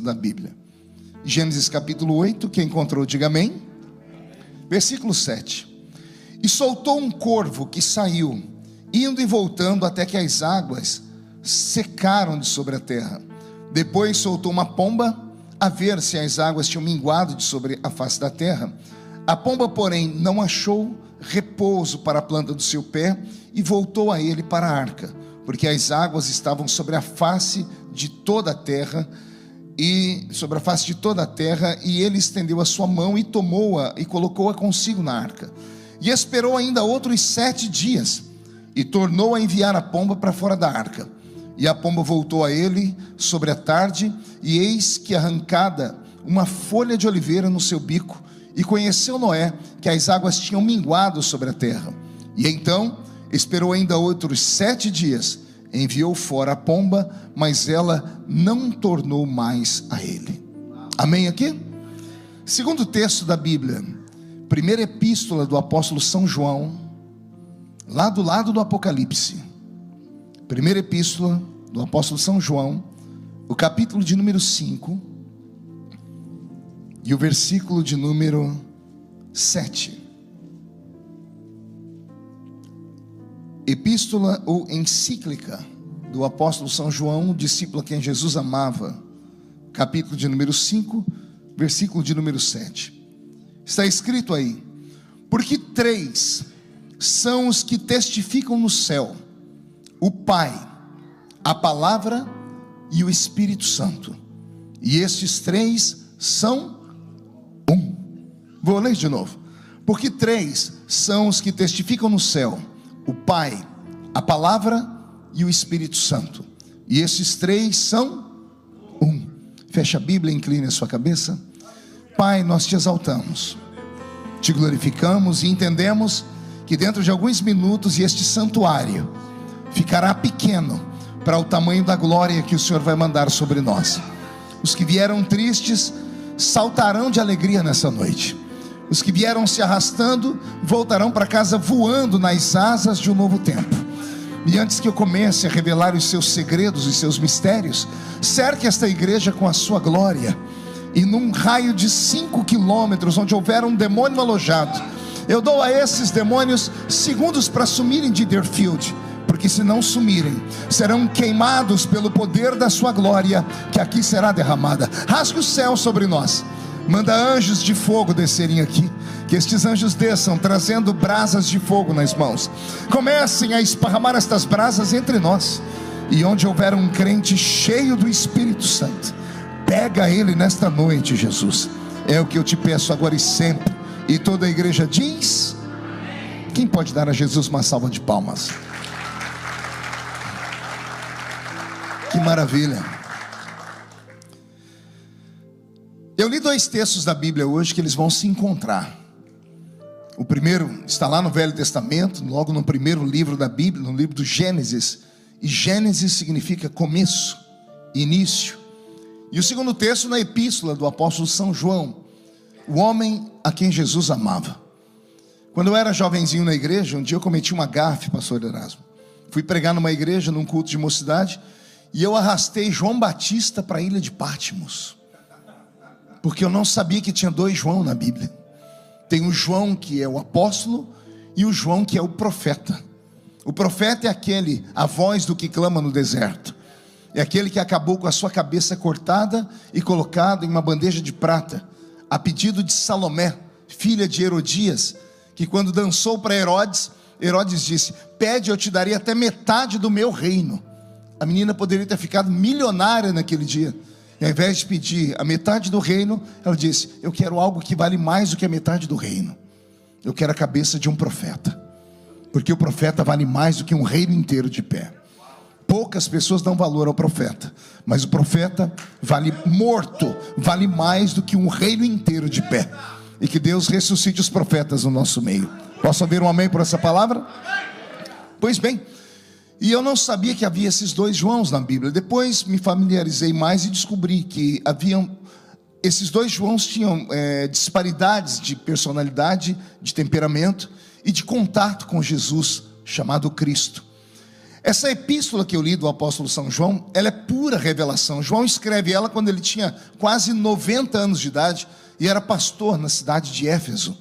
Da Bíblia. Gênesis capítulo 8, quem encontrou diga amém. Versículo 7. E soltou um corvo que saiu, indo e voltando até que as águas secaram de sobre a terra. Depois soltou uma pomba, a ver se as águas tinham minguado de sobre a face da terra. A pomba, porém, não achou repouso para a planta do seu pé e voltou a ele para a arca, porque as águas estavam sobre a face de toda a terra, e ele estendeu a sua mão e tomou-a e colocou-a consigo na arca, e esperou ainda outros 7 dias, e tornou a enviar a pomba para fora da arca. E a pomba voltou a ele sobre a tarde, e eis que arrancada uma folha de oliveira no seu bico, e conheceu Noé que as águas tinham minguado sobre a terra. E então esperou ainda outros 7 dias, enviou fora a pomba, mas ela não tornou mais a ele. Amém aqui? Segundo texto da Bíblia, primeira epístola do apóstolo São João, lá do lado do Apocalipse. Primeira epístola do apóstolo São João, o capítulo de número 5 e o versículo de número 7. Epístola ou encíclica do apóstolo São João, discípulo a quem Jesus amava, capítulo de número 5, versículo de número 7. Está escrito aí: porque 3 são os que testificam no céu: o Pai, a Palavra e o Espírito Santo, e estes 3 são um. Vou ler de novo. Porque 3 são os que testificam no céu: o Pai, a Palavra e o Espírito Santo, e esses 3 são um. Feche a Bíblia e incline a sua cabeça. Pai, nós te exaltamos, te glorificamos e entendemos que dentro de alguns minutos este santuário ficará pequeno para o tamanho da glória que o Senhor vai mandar sobre nós. Os que vieram tristes saltarão de alegria nessa noite. Os que vieram se arrastando voltarão para casa voando nas asas de um novo tempo. E antes que eu comece a revelar os seus segredos e seus mistérios, cerque esta igreja com a sua glória. E num raio de 5 quilômetros, onde houver um demônio alojado, eu dou a esses demônios segundos para sumirem de Deerfield, porque se não sumirem, serão queimados pelo poder da sua glória, que aqui será derramada. Rasgue o céu sobre nós. Manda anjos de fogo descerem aqui, que estes anjos desçam trazendo brasas de fogo nas mãos. Comecem a esparramar estas brasas entre nós, e onde houver um crente cheio do Espírito Santo, pega ele nesta noite, Jesus. É o que eu te peço agora e sempre. E toda a igreja diz: quem pode dar a Jesus uma salva de palmas? Que maravilha. Eu li 2 textos da Bíblia hoje que eles vão se encontrar. O primeiro está lá no Velho Testamento, logo no primeiro livro da Bíblia, no livro do Gênesis. E Gênesis significa começo, início. E o segundo texto na epístola do apóstolo São João, o homem a quem Jesus amava. Quando eu era jovenzinho na igreja, um dia eu cometi uma gafe, pastor Erasmo. Fui pregar numa igreja, num culto de mocidade, e eu arrastei João Batista para a ilha de Patmos, porque eu não sabia que tinha 2 João na Bíblia. Tem o João que é o apóstolo e o João que é o profeta. O profeta é aquele, a voz do que clama no deserto. É aquele que acabou com a sua cabeça cortada e colocada em uma bandeja de prata, a pedido de Salomé, filha de Herodias, que quando dançou para Herodes, Herodes disse: pede, eu te darei até metade do meu reino. A menina poderia ter ficado milionária naquele dia. E ao invés de pedir a metade do reino, ela disse: eu quero algo que vale mais do que a metade do reino. Eu quero a cabeça de um profeta, porque o profeta vale mais do que um reino inteiro de pé. Poucas pessoas dão valor ao profeta, mas o profeta vale morto, vale mais do que um reino inteiro de pé. E que Deus ressuscite os profetas no nosso meio. Posso ouvir um amém por essa palavra? Pois bem, e eu não sabia que havia esses 2 Joãos na Bíblia. Depois me familiarizei mais e descobri que esses 2 Joãos tinham disparidades de personalidade, de temperamento e de contato com Jesus, chamado Cristo. Essa epístola que eu li do apóstolo São João, ela é pura revelação. João escreve ela quando ele tinha quase 90 anos de idade e era pastor na cidade de Éfeso.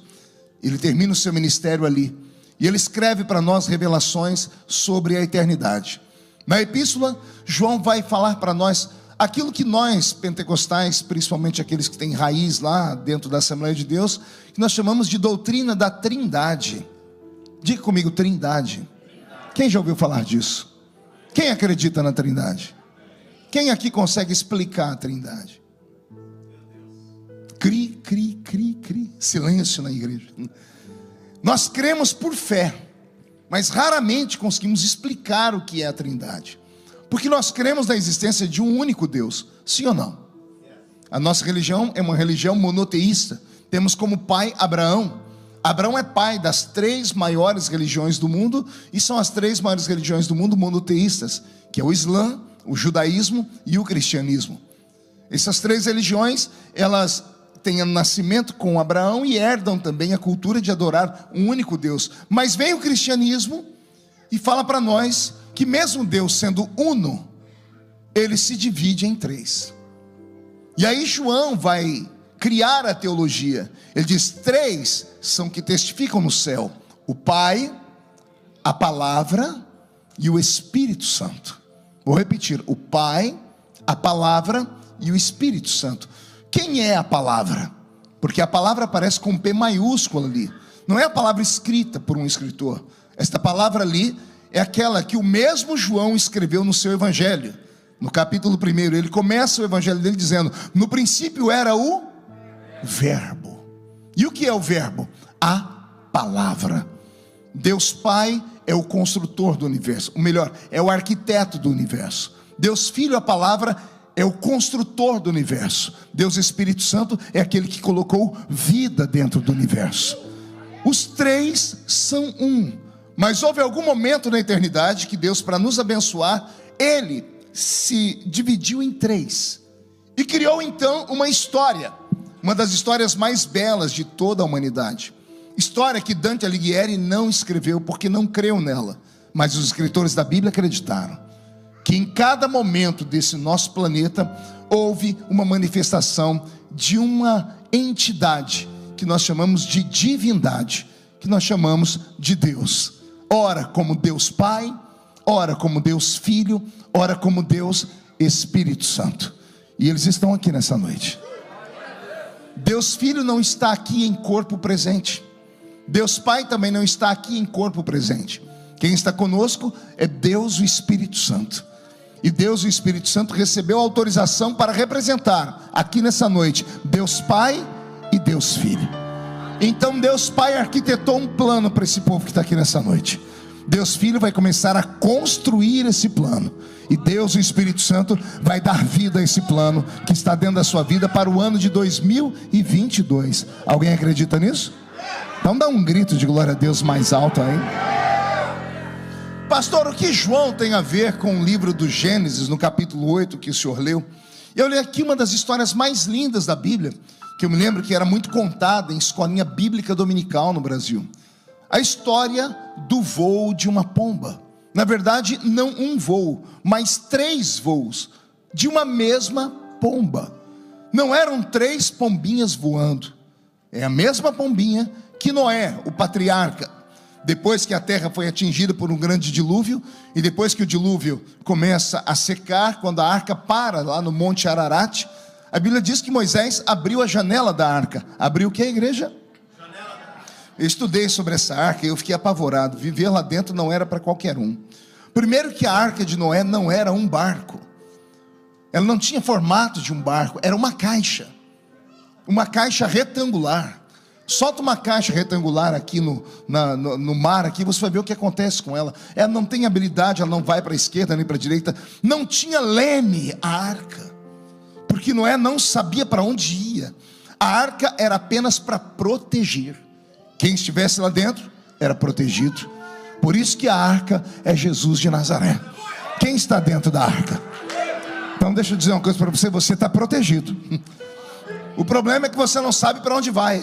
Ele termina o seu ministério ali e ele escreve para nós revelações sobre a eternidade. Na epístola, João vai falar para nós aquilo que nós pentecostais, principalmente aqueles que têm raiz lá dentro da Assembleia de Deus, que nós chamamos de doutrina da Trindade. Diga comigo, Trindade. Quem já ouviu falar disso? Quem acredita na Trindade? Quem aqui consegue explicar a Trindade? Cri, cri, cri, cri. Silêncio na igreja. Nós cremos por fé, mas raramente conseguimos explicar o que é a Trindade, porque nós cremos na existência de um único Deus. Sim ou não? A nossa religião é uma religião monoteísta. Temos como pai Abraão. Abraão é pai das 3 maiores religiões do mundo, e são as 3 maiores religiões do mundo monoteístas, que é o Islã, o judaísmo e o cristianismo. Essas 3 religiões, elas têm nascimento com Abraão e herdam também a cultura de adorar um único Deus. Mas vem o cristianismo e fala para nós que mesmo Deus sendo uno, ele se divide em 3. E aí João vai criar a teologia. Ele diz: 3 são que testificam no céu: o Pai, a Palavra e o Espírito Santo. Vou repetir: o Pai, a Palavra e o Espírito Santo. Quem é a palavra? Porque a palavra aparece com P maiúsculo ali. Não é a palavra escrita por um escritor. Esta palavra ali é aquela que o mesmo João escreveu no seu evangelho. No capítulo 1, ele começa o evangelho dele dizendo: no princípio era o Verbo. E o que é o Verbo? A palavra. Deus Pai é o construtor do universo, ou melhor, é o arquiteto do universo. Deus Filho, a palavra, é o construtor do universo. Deus Espírito Santo é aquele que colocou vida dentro do universo. Os 3 são um. Mas houve algum momento na eternidade que Deus, para nos abençoar, ele se dividiu em 3 e criou então uma história, uma das histórias mais belas de toda a humanidade. História que Dante Alighieri não escreveu porque não creu nela, mas os escritores da Bíblia acreditaram que em cada momento desse nosso planeta houve uma manifestação de uma entidade que nós chamamos de divindade, que nós chamamos de Deus. Ora como Deus Pai, ora como Deus Filho, ora como Deus Espírito Santo. E eles estão aqui nessa noite. Deus Filho não está aqui em corpo presente. Deus Pai também não está aqui em corpo presente. Quem está conosco é Deus o Espírito Santo. E Deus o Espírito Santo recebeu autorização para representar aqui nessa noite Deus Pai e Deus Filho. Então Deus Pai arquitetou um plano para esse povo que está aqui nessa noite. Deus Filho vai começar a construir esse plano, e Deus o Espírito Santo vai dar vida a esse plano que está dentro da sua vida para o ano de 2022. Alguém acredita nisso? Então dá um grito de glória a Deus mais alto aí. Pastor, o que João tem a ver com o livro do Gênesis, no capítulo 8 que o senhor leu? Eu li aqui uma das histórias mais lindas da Bíblia, que eu me lembro que era muito contada em escolinha bíblica dominical no Brasil. A história do voo de uma pomba. Na verdade, não um voo, mas 3 voos de uma mesma pomba. Não eram 3 pombinhas voando. É a mesma pombinha que Noé, o patriarca, depois que a terra foi atingida por um grande dilúvio, e depois que o dilúvio começa a secar, quando a arca para lá no Monte Ararat, a Bíblia diz que Moisés abriu a janela da arca. Abriu o que, a igreja? Eu estudei sobre essa arca e eu fiquei apavorado. Viver lá dentro não era para qualquer um. Primeiro que a arca de Noé não era um barco. Ela não tinha formato de um barco, era uma caixa. Uma caixa retangular. Solta uma caixa retangular aqui no mar, aqui, você vai ver o que acontece com ela. Ela não tem habilidade, ela não vai para a esquerda nem para a direita. Não tinha leme a arca, porque Noé não sabia para onde ia. A arca era apenas para proteger. Quem estivesse lá dentro era protegido. Por isso que a arca é Jesus de Nazaré. Quem está dentro da arca? Então deixa eu dizer uma coisa para você: você está protegido. O problema é que você não sabe para onde vai.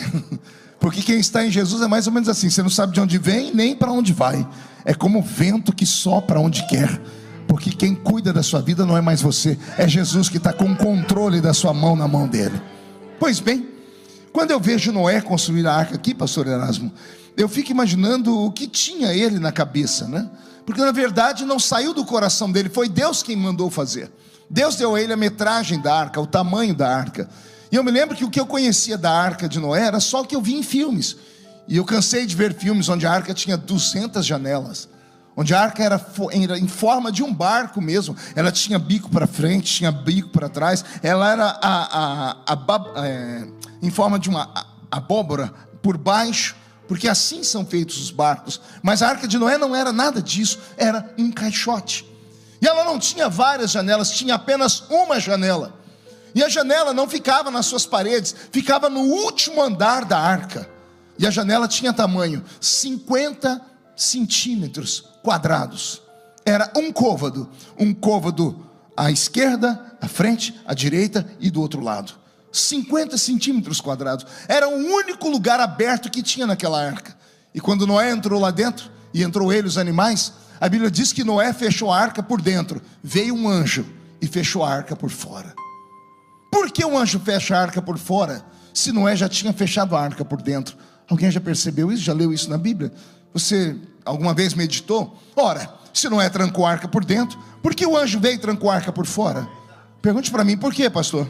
Porque quem está em Jesus é mais ou menos assim: você não sabe de onde vem nem para onde vai. é como o vento que sopra onde quer, porque quem cuida da sua vida não é mais você, é Jesus que está com o controle da sua mão na mão dele. Pois bem, quando eu vejo Noé construir a arca aqui, pastor Erasmo, eu fico imaginando o que tinha ele na cabeça, né? Porque na verdade não saiu do coração dele, foi Deus quem mandou fazer. Deus deu a ele a metragem da arca, o tamanho da arca. E eu me lembro que o que eu conhecia da arca de Noé era só o que eu vi em filmes. E eu cansei de ver filmes onde a arca tinha 200 janelas, onde a arca era em forma de um barco mesmo. Ela tinha bico para frente, tinha bico para trás. Ela era em forma de uma abóbora por baixo, porque assim são feitos os barcos. Mas a arca de Noé não era nada disso, era um caixote. E ela não tinha várias janelas, tinha apenas uma janela. E a janela não ficava nas suas paredes, ficava no último andar da arca. E a janela tinha tamanho 50 centímetros quadrados. Era um côvado à esquerda, à frente, à direita e do outro lado. 50 centímetros quadrados. Era o único lugar aberto que tinha naquela arca. E quando Noé entrou lá dentro, e entrou ele, os animais, a Bíblia diz que Noé fechou a arca por dentro. Veio um anjo e fechou a arca por fora. Por que um anjo fecha a arca por fora, se Noé já tinha fechado a arca por dentro? Alguém já percebeu isso? Já leu isso na Bíblia? Você alguma vez meditou? Ora, se Noé trancou a arca por dentro, por que o anjo veio e trancou a arca por fora? Pergunte para mim, por quê, pastor?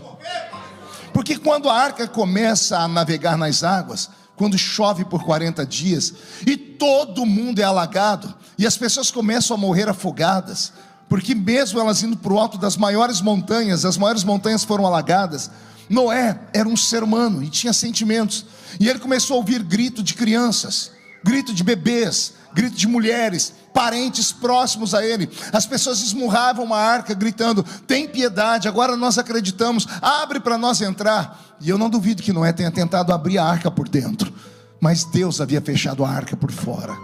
Porque quando a arca começa a navegar nas águas, quando chove por 40 dias, e todo mundo é alagado, e as pessoas começam a morrer afogadas, porque mesmo elas indo para o alto das maiores montanhas, as maiores montanhas foram alagadas. Noé era um ser humano e tinha sentimentos, e ele começou a ouvir grito de crianças, grito de bebês, grito de mulheres, parentes próximos a ele. As pessoas esmurravam a arca gritando: tem piedade, agora nós acreditamos, abre para nós entrar. E eu não duvido que Noé tenha tentado abrir a arca por dentro, mas Deus havia fechado a arca por fora.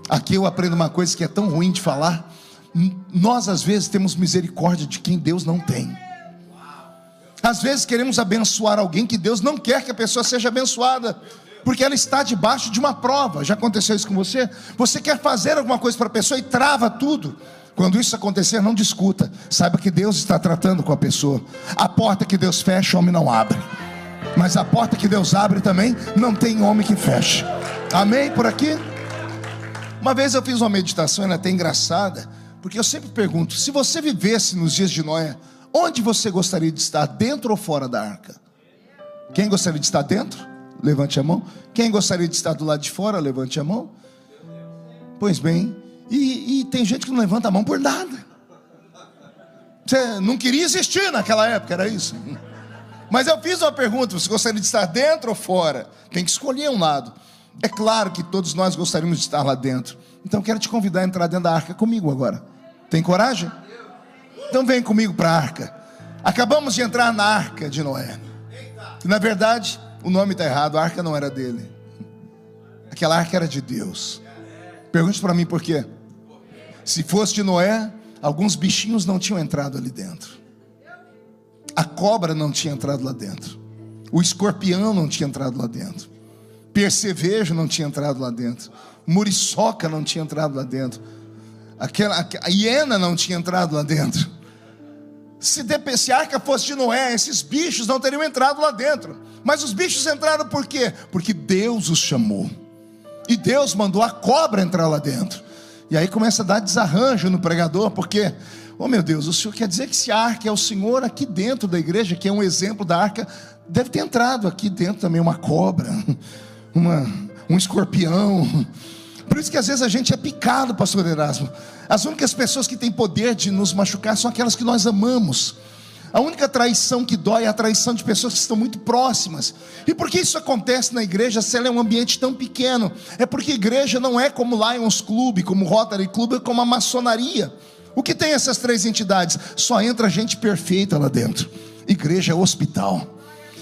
Aqui eu aprendo uma coisa que é tão ruim de falar: nós às vezes temos misericórdia de quem Deus não tem. Às vezes queremos abençoar alguém que Deus não quer que a pessoa seja abençoada, porque ela está debaixo de uma prova. Já aconteceu isso com você? Você quer fazer alguma coisa para a pessoa e trava tudo. Quando isso acontecer, não discuta, saiba que Deus está tratando com a pessoa. A porta que Deus fecha, o homem não abre, mas a porta que Deus abre também, não tem homem que feche. Amém por aqui? Uma vez eu fiz uma meditação, ela é até engraçada, porque eu sempre pergunto: se você vivesse nos dias de Noé, onde você gostaria de estar, dentro ou fora da arca? Quem gostaria de estar dentro? Levante a mão. Quem gostaria de estar do lado de fora? Levante a mão. Pois bem, e tem gente que não levanta a mão por nada. Você não queria existir naquela época, era isso. Mas eu fiz uma pergunta: você gostaria de estar dentro ou fora? Tem que escolher um lado. É claro que todos nós gostaríamos de estar lá dentro. Então quero te convidar a entrar dentro da arca comigo agora. Tem coragem? Então vem comigo para a arca. Acabamos de entrar na arca de Noé. E, na verdade, o nome está errado, a arca não era dele. Aquela arca era de Deus. Pergunte para mim por quê. Se fosse de Noé, alguns bichinhos não tinham entrado ali dentro. A cobra não tinha entrado lá dentro. O escorpião não tinha entrado lá dentro. Percevejo não tinha entrado lá dentro. Muriçoca não tinha entrado lá dentro. A hiena não tinha entrado lá dentro. Se a arca fosse de Noé, esses bichos não teriam entrado lá dentro. Mas os bichos entraram por quê? Porque Deus os chamou. E Deus mandou a cobra entrar lá dentro. E aí começa a dar desarranjo no pregador, porque, oh meu Deus, o senhor quer dizer que se a arca é o Senhor aqui dentro da igreja, que é um exemplo da arca, deve ter entrado aqui dentro também uma cobra, um escorpião. Por isso que às vezes a gente é picado, pastor Erasmo. As únicas pessoas que têm poder de nos machucar são aquelas que nós amamos. A única traição que dói é a traição de pessoas que estão muito próximas. E por que isso acontece na igreja, se ela é um ambiente tão pequeno? É porque a igreja não é como Lions Club, como Rotary Club, é como a maçonaria. O que tem essas três entidades? Só entra gente perfeita lá dentro. Igreja é hospital.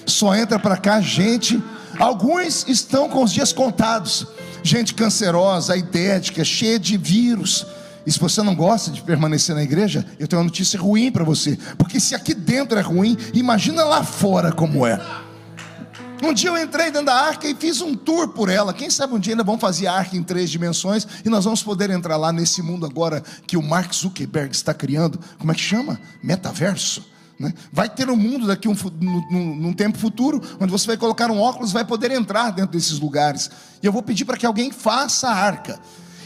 Só entra para cá gente, alguns estão com os dias contados, gente cancerosa, aidética, cheia de vírus. E se você não gosta de permanecer na igreja, eu tenho uma notícia ruim para você, porque se aqui dentro é ruim, imagina lá fora como é. Um dia eu entrei dentro da arca e fiz um tour por ela. Quem sabe um dia ainda vamos fazer a arca em 3 dimensões e nós vamos poder entrar lá nesse mundo agora que o Mark Zuckerberg está criando. Como é que chama? Metaverso, né? Vai ter um mundo daqui num tempo futuro, onde você vai colocar um óculos e vai poder entrar dentro desses lugares. E eu vou pedir para que alguém faça a arca.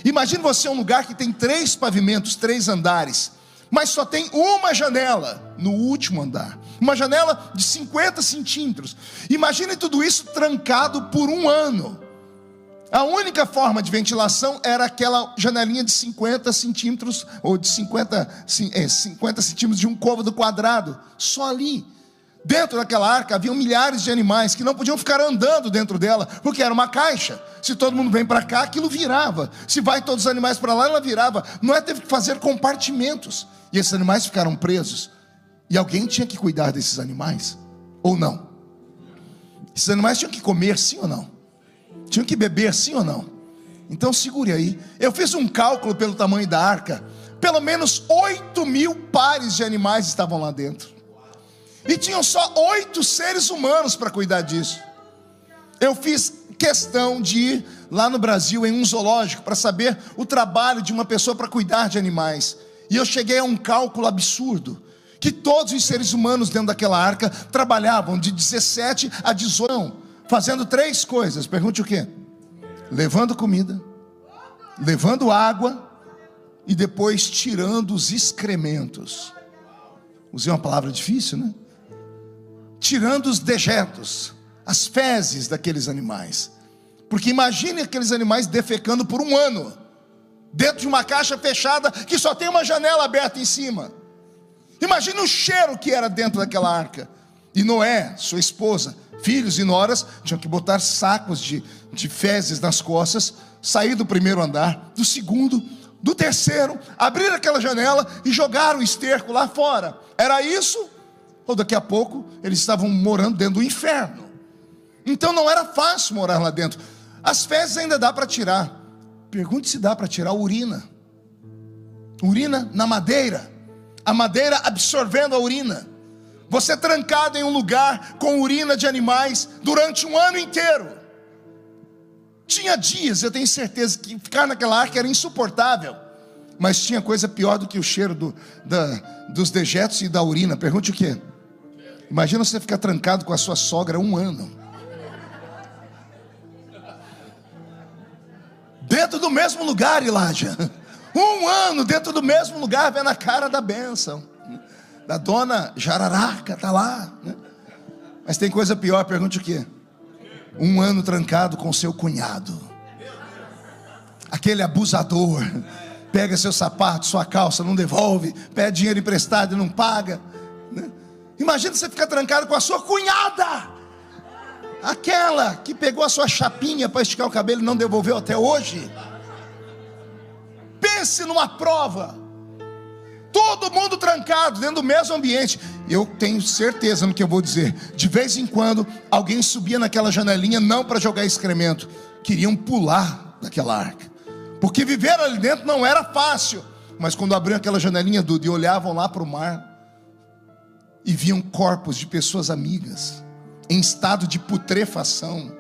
Imagine você um lugar que tem 3 pavimentos, 3 andares, mas só tem uma janela no último andar. Uma janela de 50 centímetros. Imagine tudo isso trancado por 1 ano. A única forma de ventilação era aquela janelinha de 50 centímetros, ou de 50 centímetros de um côvado quadrado. Só ali. Dentro daquela arca havia milhares de animais que não podiam ficar andando dentro dela, porque era uma caixa. Se todo mundo vem para cá, aquilo virava. Se vai todos os animais para lá, ela virava. Noé teve que fazer compartimentos. E esses animais ficaram presos. E alguém tinha que cuidar desses animais, ou não? Esses animais tinham que comer, sim ou não? Tinham que beber, sim ou não? Então segure aí. Eu fiz um cálculo pelo tamanho da arca. Pelo menos 8.000 pares de animais estavam lá dentro. E tinham só 8 seres humanos para cuidar disso. Eu fiz questão de ir lá no Brasil em um zoológico para saber o trabalho de uma pessoa para cuidar de animais. E eu cheguei a um cálculo absurdo, que todos os seres humanos dentro daquela arca trabalhavam de 17 a 18, fazendo 3 coisas. Pergunte o quê? Levando comida, levando água e depois tirando os excrementos. Usei uma palavra difícil, né? Tirando os dejetos, as fezes daqueles animais. Porque imagine aqueles animais defecando por 1 ano, dentro de uma caixa fechada que só tem uma janela aberta em cima. Imagine o cheiro que era dentro daquela arca. E Noé, sua esposa, filhos e noras tinham que botar sacos de fezes nas costas, sair do primeiro andar, do segundo, do terceiro, abrir aquela janela e jogar o esterco lá fora. Era isso? Ou daqui a pouco eles estavam morando dentro do inferno. Então não era fácil morar lá dentro. As fezes ainda dá para tirar. Pergunte se dá para tirar a urina. Urina na madeira. A madeira absorvendo a urina. Você trancado em um lugar com urina de animais durante 1 ano inteiro. Tinha dias, eu tenho certeza, que ficar naquela arca era insuportável. Mas tinha coisa pior do que o cheiro dos dejetos e da urina. Pergunte o quê? Imagina você ficar trancado com a sua sogra 1 ano. Dentro do mesmo lugar, Elijah. 1 ano dentro do mesmo lugar, vendo a cara da bênção da dona Jararaca, está lá, né? Mas tem coisa pior, pergunte o quê? 1 ano trancado com seu cunhado. Aquele abusador. Pega seu sapato, sua calça, não devolve. Pede dinheiro emprestado e não paga, né? Imagina você ficar trancado com a sua cunhada, aquela que pegou a sua chapinha para esticar o cabelo e não devolveu até hoje. Pense numa prova. Todo mundo trancado dentro do mesmo ambiente. Eu tenho certeza no que eu vou dizer. De vez em quando alguém subia naquela janelinha, não para jogar excremento, queriam pular daquela arca, porque viver ali dentro não era fácil. Mas quando abriam aquela janelinha, Duda, e olhavam lá para o mar, e viam corpos de pessoas amigas em estado de putrefação,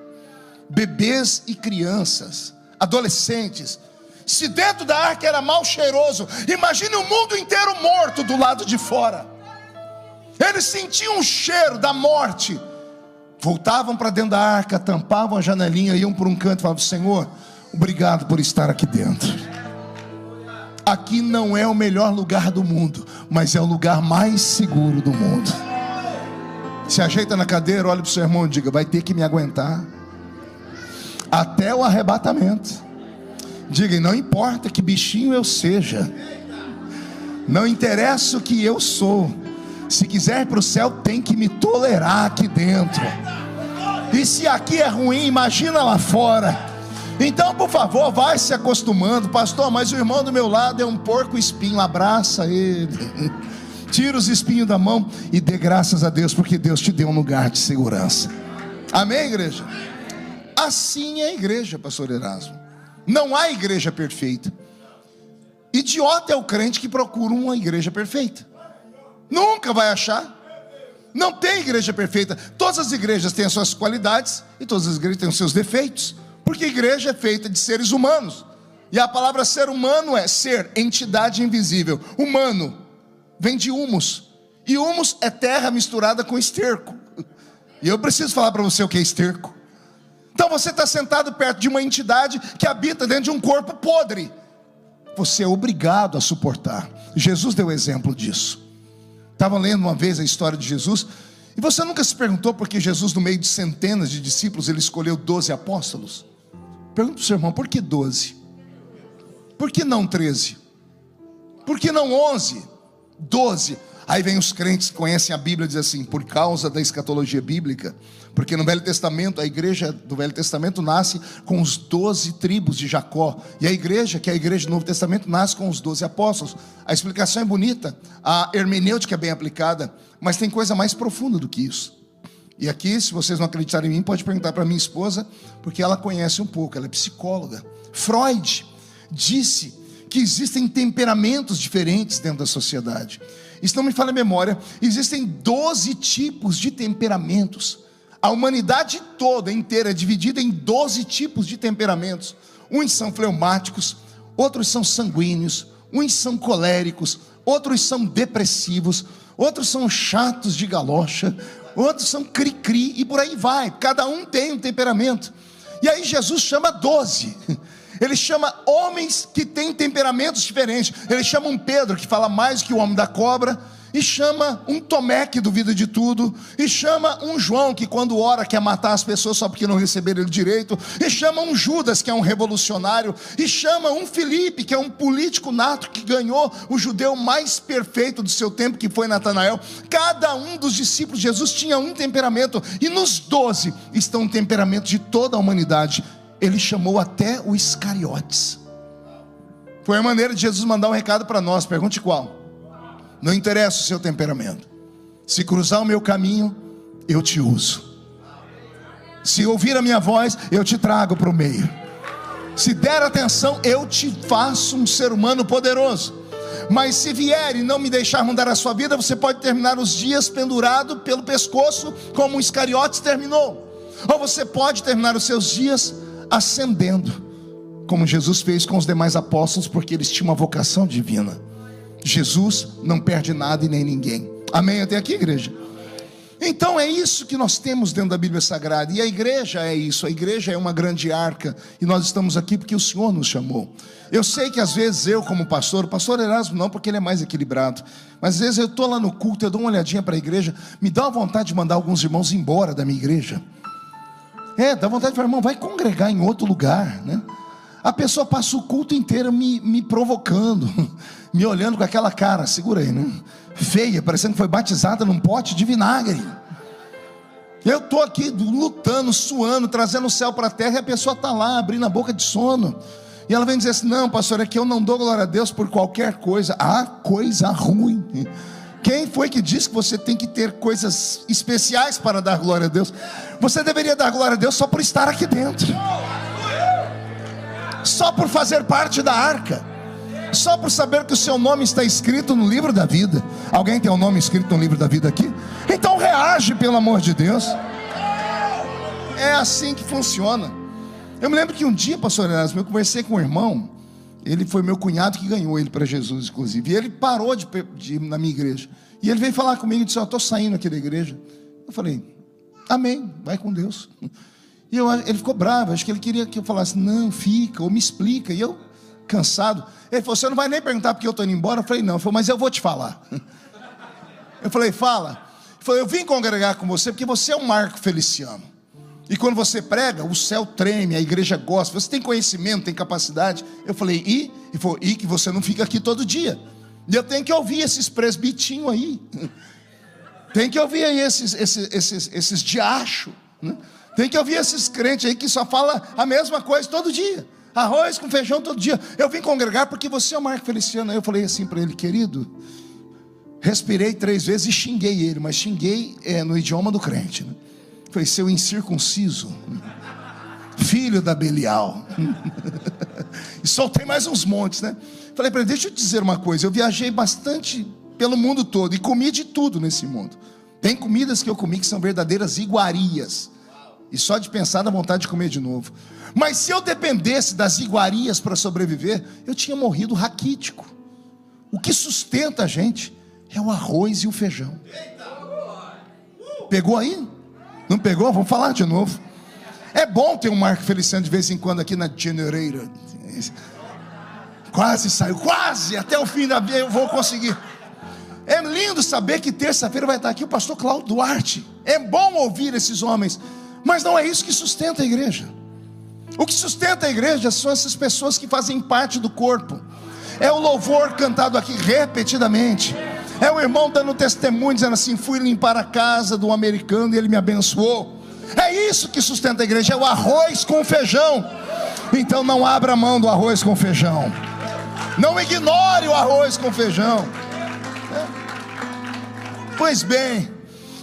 bebês e crianças, adolescentes. Se dentro da arca era mal cheiroso, imagine o mundo inteiro morto do lado de fora. Eles sentiam o cheiro da morte. Voltavam para dentro da arca, tampavam a janelinha, iam por um canto e falavam: Senhor, obrigado por estar aqui dentro. Aqui não é o melhor lugar do mundo, mas é o lugar mais seguro do mundo. Se ajeita na cadeira, olha para o seu irmão e diga: vai ter que me aguentar até o arrebatamento. Diga: não importa que bichinho eu seja, não interessa o que eu sou, se quiser ir para o céu tem que me tolerar aqui dentro. E se aqui é ruim, imagina lá fora. Então, por favor, vai se acostumando. Pastor, mas o irmão do meu lado é um porco espinho. Abraça ele, tira os espinhos da mão e dê graças a Deus, porque Deus te deu um lugar de segurança. Amém, igreja? Assim é a igreja, pastor Erasmo. Não há igreja perfeita. Idiota é o crente que procura uma igreja perfeita. Nunca vai achar. Não tem igreja perfeita. Todas as igrejas têm as suas qualidades e todas as igrejas têm os seus defeitos, porque a igreja é feita de seres humanos. E a palavra ser humano é ser, entidade invisível. Humano vem de humus, e humus é terra misturada com esterco. E eu preciso falar para você o que é esterco. Então você está sentado perto de uma entidade que habita dentro de um corpo podre. Você é obrigado a suportar. Jesus deu exemplo disso. Estava lendo uma vez a história de Jesus, e você nunca se perguntou por que Jesus, no meio de centenas de discípulos, ele escolheu 12 apóstolos? Pergunta para o seu irmão, por que 12? Por que não 13? Por que não 11? 12. Aí vem os crentes que conhecem a Bíblia e dizem assim, por causa da escatologia bíblica, porque no Velho Testamento, a igreja do Velho Testamento nasce com os 12 tribos de Jacó, e a igreja, que é a igreja do Novo Testamento, nasce com os 12 apóstolos. A explicação é bonita, a hermenêutica é bem aplicada, mas tem coisa mais profunda do que isso. E aqui, se vocês não acreditarem em mim, pode perguntar para minha esposa, porque ela conhece um pouco, ela é psicóloga. Freud disse que existem temperamentos diferentes dentro da sociedade. Isso não me falha a memória. Existem 12 tipos de temperamentos. A humanidade toda inteira é dividida em 12 tipos de temperamentos. Uns são fleumáticos, outros são sanguíneos, uns são coléricos, outros são depressivos, outros são chatos de galocha, outros são cri-cri, e por aí vai. Cada um tem um temperamento. E aí Jesus chama 12. Ele chama homens que têm temperamentos diferentes. Ele chama um Pedro que fala mais que o homem da cobra, e chama um Tomé que duvida de tudo, e chama um João que quando ora quer matar as pessoas só porque não receberam ele direito, e chama um Judas que é um revolucionário, e chama um Filipe que é um político nato que ganhou o judeu mais perfeito do seu tempo, que foi Natanael. Cada um dos discípulos de Jesus tinha um temperamento, e nos 12 estão o temperamento de toda a humanidade. Ele chamou até o Iscariotes. Foi a maneira de Jesus mandar um recado para nós. Pergunte qual? Não interessa o seu temperamento. Se cruzar o meu caminho, eu te uso. Se ouvir a minha voz, eu te trago para o meio. Se der atenção, eu te faço um ser humano poderoso. Mas se vier e não me deixar mudar a sua vida, você pode terminar os dias pendurado pelo pescoço, como o Iscariotes terminou. Ou você pode terminar os seus dias ascendendo, como Jesus fez com os demais apóstolos, porque eles tinham uma vocação divina. Jesus não perde nada e nem ninguém. Amém até aqui, igreja? Então é isso que nós temos dentro da Bíblia Sagrada. E a igreja é isso. A igreja é uma grande arca, e nós estamos aqui porque o Senhor nos chamou. Eu sei que às vezes eu, como pastor, o pastor Erasmo não, porque ele é mais equilibrado, mas às vezes eu estou lá no culto, eu dou uma olhadinha para a igreja, me dá uma vontade de mandar alguns irmãos embora da minha igreja. Dá vontade de falar, irmão, vai congregar em outro lugar, né? A pessoa passa o culto inteiro me provocando, me olhando com aquela cara, segura aí, né? Feia, parecendo que foi batizada num pote de vinagre. Eu estou aqui lutando, suando, trazendo o céu para a terra, e a pessoa está lá, abrindo a boca de sono. E ela vem dizer assim, não pastor, é que eu não dou glória a Deus por qualquer coisa. Ah, coisa ruim. Quem foi que disse que você tem que ter coisas especiais para dar glória a Deus? Você deveria dar glória a Deus só por estar aqui dentro, só por fazer parte da arca, só por saber que o seu nome está escrito no livro da vida. Alguém tem o nome escrito no livro da vida aqui? Então reage, pelo amor de Deus. É assim que funciona. Eu me lembro que um dia, pastor Erasmo, eu conversei com um irmão. Ele foi meu cunhado que ganhou ele para Jesus, inclusive. E ele parou de ir na minha igreja. E ele veio falar comigo e disse, eu estou saindo aqui da igreja. Eu falei, amém, vai com Deus. E ele ficou bravo, acho que ele queria que eu falasse, não, fica, ou me explica. E eu, cansado, ele falou, você não vai nem perguntar porque eu estou indo embora? Eu falei, não. Ele falou, mas eu vou te falar. Eu falei, fala. Ele falou, eu vim congregar com você porque você é um Marco Feliciano. E quando você prega, o céu treme, a igreja gosta, você tem conhecimento, tem capacidade. Eu falei, e? Ele falou, e que você não fica aqui todo dia. E eu tenho que ouvir esses presbitinhos aí. Tem que ouvir aí esses diachos, né? Tem que ouvir esses crentes aí que só falam a mesma coisa todo dia. Arroz com feijão todo dia. Eu vim congregar porque você é o Marco Feliciano. Aí eu falei assim para ele, querido, respirei 3 vezes e xinguei ele, mas xinguei no idioma do crente, né? Foi seu incircunciso, filho da Belial. E soltei mais uns montes, né? Falei para ele, deixa eu te dizer uma coisa, eu viajei bastante pelo mundo todo e comi de tudo nesse mundo. Tem comidas que eu comi que são verdadeiras iguarias, e só de pensar dá vontade de comer de novo. Mas se eu dependesse das iguarias para sobreviver, eu tinha morrido raquítico. O que sustenta a gente é o arroz e o feijão. Pegou aí? Não pegou? Vamos falar de novo. É bom ter um Marco Feliciano de vez em quando aqui na Generator. Quase saiu, quase, até o fim da vida eu vou conseguir. É lindo saber que terça-feira vai estar aqui o pastor Cláudio Duarte. É bom ouvir esses homens, mas não é isso que sustenta a igreja. O que sustenta a igreja são essas pessoas que fazem parte do corpo. É o louvor cantado aqui repetidamente. É o irmão dando testemunho, dizendo assim: fui limpar a casa do americano e ele me abençoou. É isso que sustenta a igreja, é o arroz com feijão. Então não abra mão do arroz com feijão. Não ignore o arroz com feijão. Pois bem,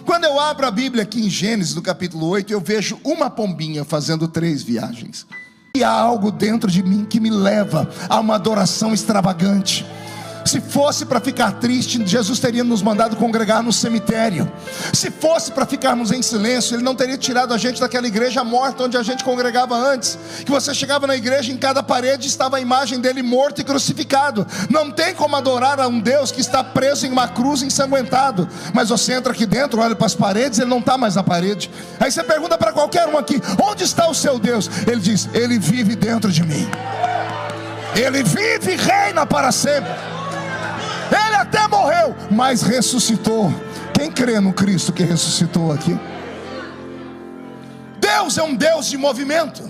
quando eu abro a Bíblia aqui em Gênesis, no capítulo 8, eu vejo uma pombinha fazendo 3 viagens. E há algo dentro de mim que me leva a uma adoração extravagante. Se fosse para ficar triste, Jesus teria nos mandado congregar no cemitério. Se fosse para ficarmos em silêncio, Ele não teria tirado a gente daquela igreja morta onde a gente congregava antes. Que você chegava na igreja, em cada parede estava a imagem dele morto e crucificado. Não tem como adorar a um Deus que está preso em uma cruz ensanguentado. Mas você entra aqui dentro, olha para as paredes, Ele não está mais na parede. Aí você pergunta para qualquer um aqui: onde está o seu Deus? Ele diz: Ele vive dentro de mim. Ele vive e reina para sempre. Ele até morreu, mas ressuscitou. Quem crê no Cristo que ressuscitou aqui? Deus é um Deus de movimento.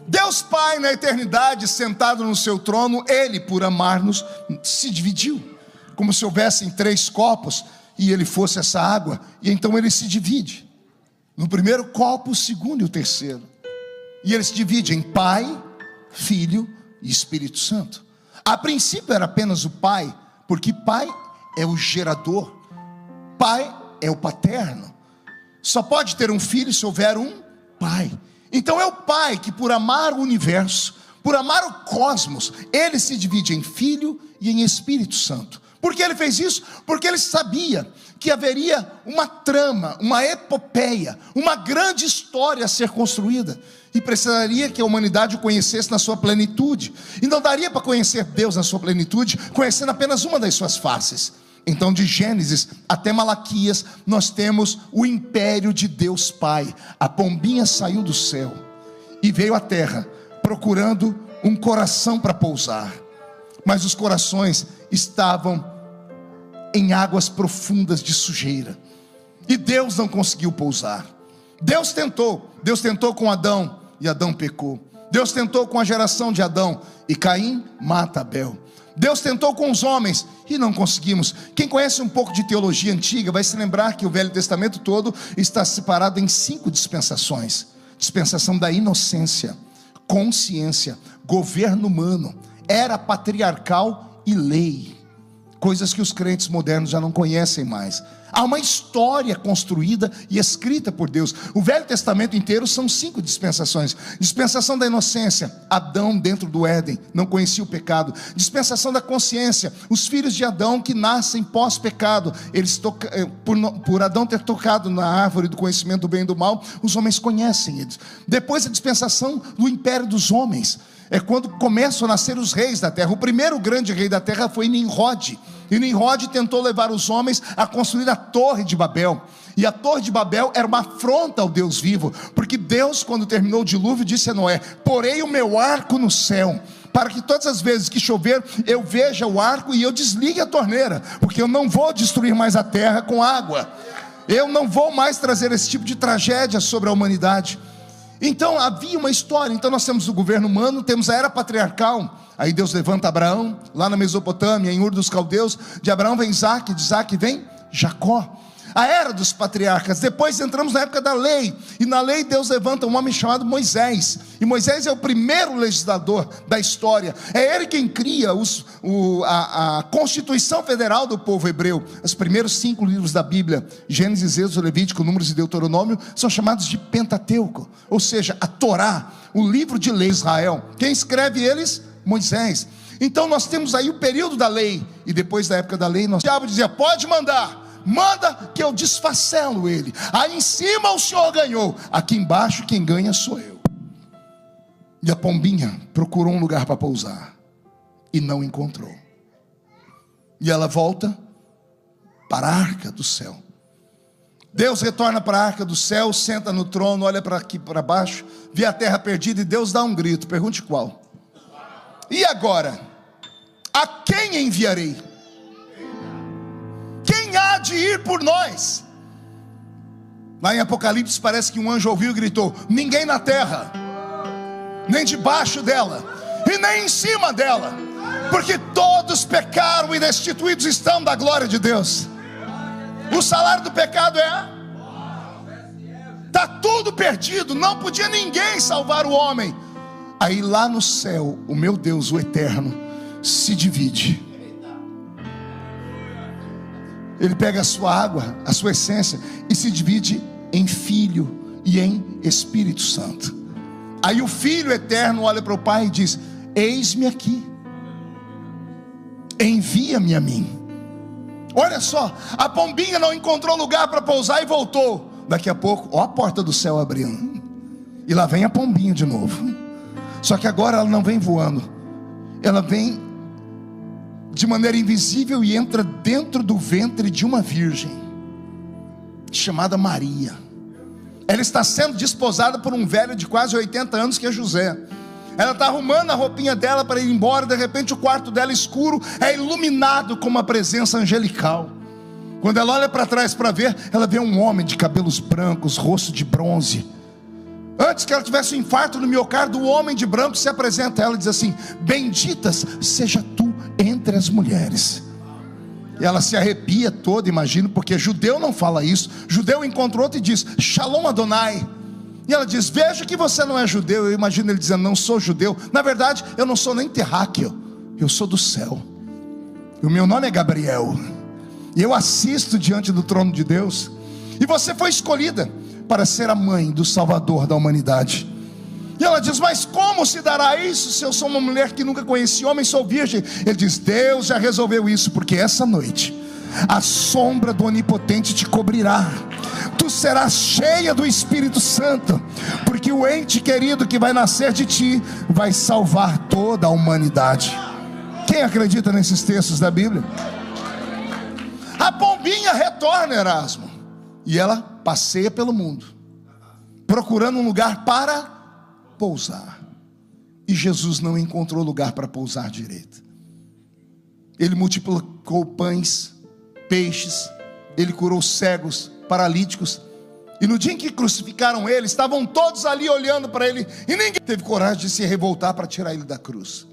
Deus Pai na eternidade, sentado no seu trono, Ele, por amar-nos, se dividiu, como se houvessem 3 copos e Ele fosse essa água. E então Ele se divide no primeiro copo, o segundo e o terceiro. E Ele se divide em Pai, Filho e Espírito Santo. A princípio era apenas o Pai, porque Pai é o gerador, Pai é o paterno. Só pode ter um filho se houver um Pai. Então é o Pai que, por amar o universo, por amar o cosmos, Ele se divide em Filho e em Espírito Santo. Por que Ele fez isso? Porque Ele sabia que haveria uma trama, uma epopeia, uma grande história a ser construída, e precisaria que a humanidade o conhecesse na sua plenitude. E não daria para conhecer Deus na sua plenitude conhecendo apenas uma das suas faces. Então, de Gênesis até Malaquias, nós temos o império de Deus Pai. A pombinha saiu do céu e veio à terra procurando um coração para pousar, mas os corações estavam em águas profundas de sujeira, e Deus não conseguiu pousar. Deus tentou com Adão, e Adão pecou. Deus tentou com a geração de Adão, e Caim mata Abel. Deus tentou com os homens, e não conseguimos. Quem conhece um pouco de teologia antiga vai se lembrar que o Velho Testamento todo está separado em 5 dispensações. Dispensação da inocência, consciência, governo humano, era patriarcal e lei. Coisas que os crentes modernos já não conhecem mais. Há uma história construída e escrita por Deus. O Velho Testamento inteiro são 5 dispensações. Dispensação da inocência, Adão dentro do Éden, não conhecia o pecado. Dispensação da consciência, os filhos de Adão que nascem pós-pecado. Por Adão ter tocado na árvore do conhecimento do bem e do mal, os homens conhecem eles. Depois a dispensação do império dos homens. É quando começam a nascer os reis da terra. O primeiro grande rei da terra foi Nimrod. E Nimrod tentou levar os homens a construir a Torre de Babel. E a Torre de Babel era uma afronta ao Deus vivo, porque Deus, quando terminou o dilúvio, disse a Noé: porei o meu arco no céu, para que todas as vezes que chover, eu veja o arco e eu desligue a torneira, porque eu não vou destruir mais a terra com água. Eu não vou mais trazer esse tipo de tragédia sobre a humanidade. Então havia uma história. Então nós temos o governo humano, temos a era patriarcal. Aí Deus levanta Abraão, lá na Mesopotâmia, em Ur dos Caldeus. De Abraão vem Isaac, de Isaac vem Jacó. A era dos patriarcas. Depois entramos na época da lei, e na lei Deus levanta um homem chamado Moisés. E Moisés é o primeiro legislador da história. É ele quem cria a Constituição Federal do povo hebreu. Os primeiros 5 livros da Bíblia, Gênesis, Êxodo, Levítico, Números e Deuteronômio, são chamados de Pentateuco, ou seja, a Torá, o livro de lei de Israel. Quem escreve eles? Moisés. Então nós temos aí o período da lei. E depois da época da lei, o diabo dizia: pode mandar. manda que eu desfacelo ele. Aí em cima o Senhor ganhou, aqui embaixo quem ganha sou eu. E a pombinha procurou um lugar para pousar e não encontrou. E ela volta para a arca do céu. Deus retorna para a arca do céu, senta no trono, olha para aqui para baixo, vê a terra perdida e Deus dá um grito. Pergunte qual? E agora? A quem enviarei? Quem há de ir por nós? Lá em Apocalipse parece que um anjo ouviu e gritou: ninguém na terra, nem debaixo dela, e nem em cima dela, porque todos pecaram e destituídos estão da glória de Deus. O salário do pecado está tudo perdido, não podia ninguém salvar o homem. Aí lá no céu, o meu Deus, o eterno, se divide. Ele pega a sua água, a sua essência, e se divide em Filho e em Espírito Santo. Aí o Filho eterno olha para o Pai e diz: eis-me aqui, envia-me a mim. Olha só, a pombinha não encontrou lugar para pousar e voltou. Daqui a pouco, ó, a porta do céu abrindo, e lá vem a pombinha de novo. Só que agora ela não vem voando, ela vem de maneira invisível e entra dentro do ventre de uma virgem chamada Maria. Ela está sendo desposada por um velho de quase 80 anos que é José. Ela está arrumando a roupinha dela para ir embora. De repente o quarto dela escuro é iluminado com uma presença angelical. Quando ela olha para trás para ver, ela vê um homem de cabelos brancos, rosto de bronze. Antes que ela tivesse um infarto no miocárdio, o homem de branco se apresenta a ela e diz assim: benditas seja tu entre as mulheres. E ela se arrepia toda, imagino, porque judeu não fala isso. Judeu encontra outro e diz: Shalom Adonai. E ela diz: veja que você não é judeu. Eu imagino ele dizendo: não sou judeu. Na verdade eu não sou nem terráqueo, eu sou do céu. E o meu nome é Gabriel, e eu assisto diante do trono de Deus. E você foi escolhida para ser a mãe do Salvador da humanidade. E ela diz: mas como se dará isso se eu sou uma mulher que nunca conheci homem, sou virgem? Ele diz: Deus já resolveu isso, porque essa noite a sombra do Onipotente te cobrirá. Tu serás cheia do Espírito Santo, porque o ente querido que vai nascer de ti vai salvar toda a humanidade. Quem acredita nesses textos da Bíblia? A pombinha retorna, Erasmo, e ela passeia pelo mundo procurando um lugar para pousar. E Jesus não encontrou lugar para pousar direito. Ele multiplicou pães, peixes, ele curou cegos, paralíticos. E no dia em que crucificaram ele, estavam todos ali olhando para ele, e ninguém teve coragem de se revoltar para tirar ele da cruz.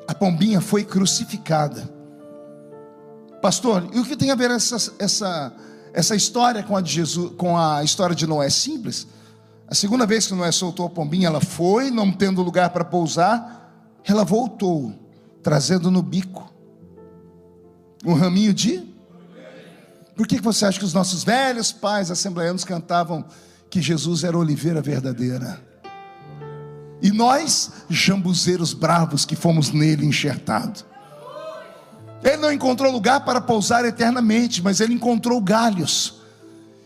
A pombinha foi crucificada. Pastor, e o que tem a ver essa história com a de Jesus, com a história de Noé? Simples. A segunda vez que Noé soltou a pombinha, ela foi, não tendo lugar para pousar, ela voltou, trazendo no bico um raminho de... Por que você acha que os nossos velhos pais assembleianos cantavam que Jesus era a oliveira verdadeira? E nós, jambuzeiros bravos que fomos nele enxertados. Ele não encontrou lugar para pousar eternamente, mas ele encontrou galhos.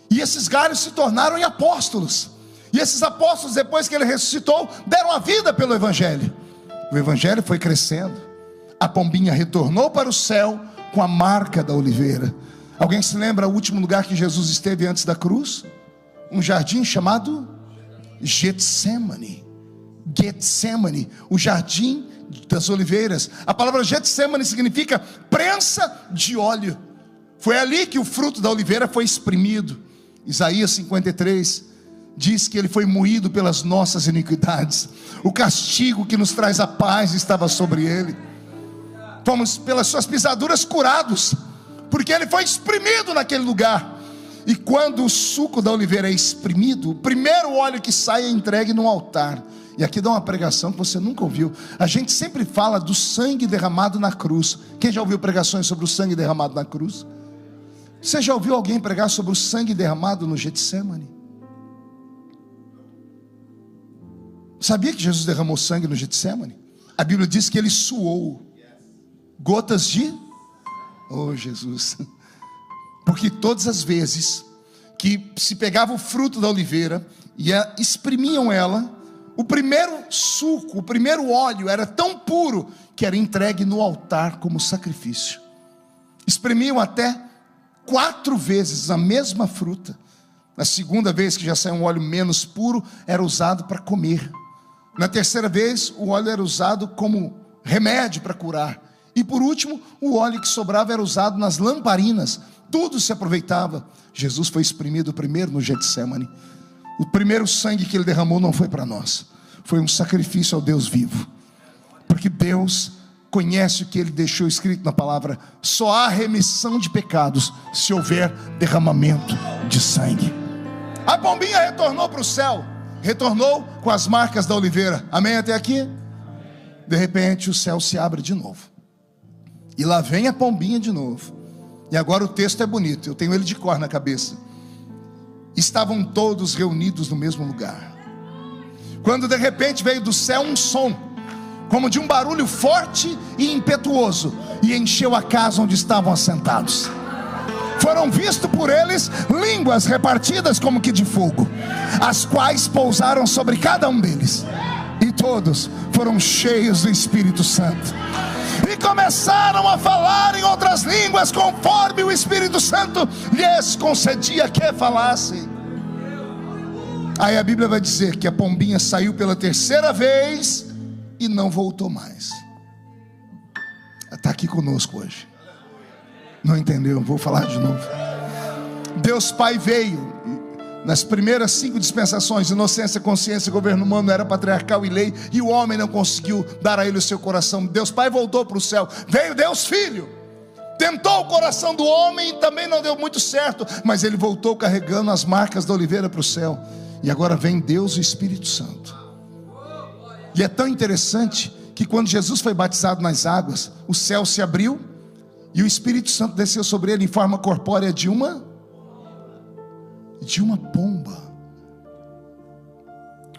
E esses galhos se tornaram em apóstolos. E esses apóstolos, depois que ele ressuscitou, deram a vida pelo Evangelho. O Evangelho foi crescendo. A pombinha retornou para o céu com a marca da oliveira. Alguém se lembra o último lugar que Jesus esteve antes da cruz? Um jardim chamado Getsemane. Getsemane, o jardim das oliveiras. A palavra Getsemane significa prensa de óleo. Foi ali que o fruto da oliveira foi exprimido. Isaías 53 diz que ele foi moído pelas nossas iniquidades. O castigo que nos traz a paz estava sobre ele. Fomos pelas suas pisaduras curados, porque ele foi exprimido naquele lugar. E quando o suco da oliveira é exprimido, o primeiro óleo que sai é entregue no altar. E aqui dá uma pregação que você nunca ouviu. A gente sempre fala do sangue derramado na cruz. Quem já ouviu pregações sobre o sangue derramado na cruz? Você já ouviu alguém pregar sobre o sangue derramado no Getsemane? Sabia que Jesus derramou sangue no Getsemane? A Bíblia diz que ele suou gotas de... Oh Jesus, Porque todas as vezes que se pegava o fruto da oliveira e espremiam ela, o primeiro suco, o primeiro óleo era tão puro que era entregue no altar como sacrifício. Espremiam até 4 vezes a mesma fruta. Na segunda vez que já saiu um óleo menos puro, era usado para comer. Na terceira vez, o óleo era usado como remédio para curar. E por último, o óleo que sobrava era usado nas lamparinas. Tudo se aproveitava. Jesus foi espremido primeiro no Getsêmani. O primeiro sangue que ele derramou não foi para nós, foi um sacrifício ao Deus vivo. Porque Deus conhece o que ele deixou escrito na palavra: só há remissão de pecados se houver derramamento de sangue. A pombinha retornou para o céu, retornou com as marcas da oliveira. Amém até aqui? De repente o céu se abre de novo, e lá vem a pombinha de novo. E agora o texto é bonito, eu tenho ele de cor na cabeça. Estavam todos reunidos no mesmo lugar, quando de repente veio do céu um som, como de um barulho forte e impetuoso, e encheu a casa onde estavam assentados. Foram vistos por eles línguas repartidas como que de fogo, as quais pousaram sobre cada um deles, e todos foram cheios do Espírito Santo, e começaram a falar em outras línguas, conforme o Espírito Santo lhes concedia que falassem. Aí a Bíblia vai dizer que a pombinha saiu pela terceira vez e não voltou mais. Está aqui conosco hoje. Não entendeu? Vou falar de novo. Deus Pai veio nas primeiras 5 dispensações: inocência, consciência, governo humano, era patriarcal e lei, e o homem não conseguiu dar a ele o seu coração. Deus Pai voltou para o céu. Veio Deus Filho, tentou o coração do homem e também não deu muito certo, mas ele voltou carregando as marcas da oliveira para o céu. E agora vem Deus, o Espírito Santo. E é tão interessante que quando Jesus foi batizado nas águas, o céu se abriu e o Espírito Santo desceu sobre ele em forma corpórea de uma pomba.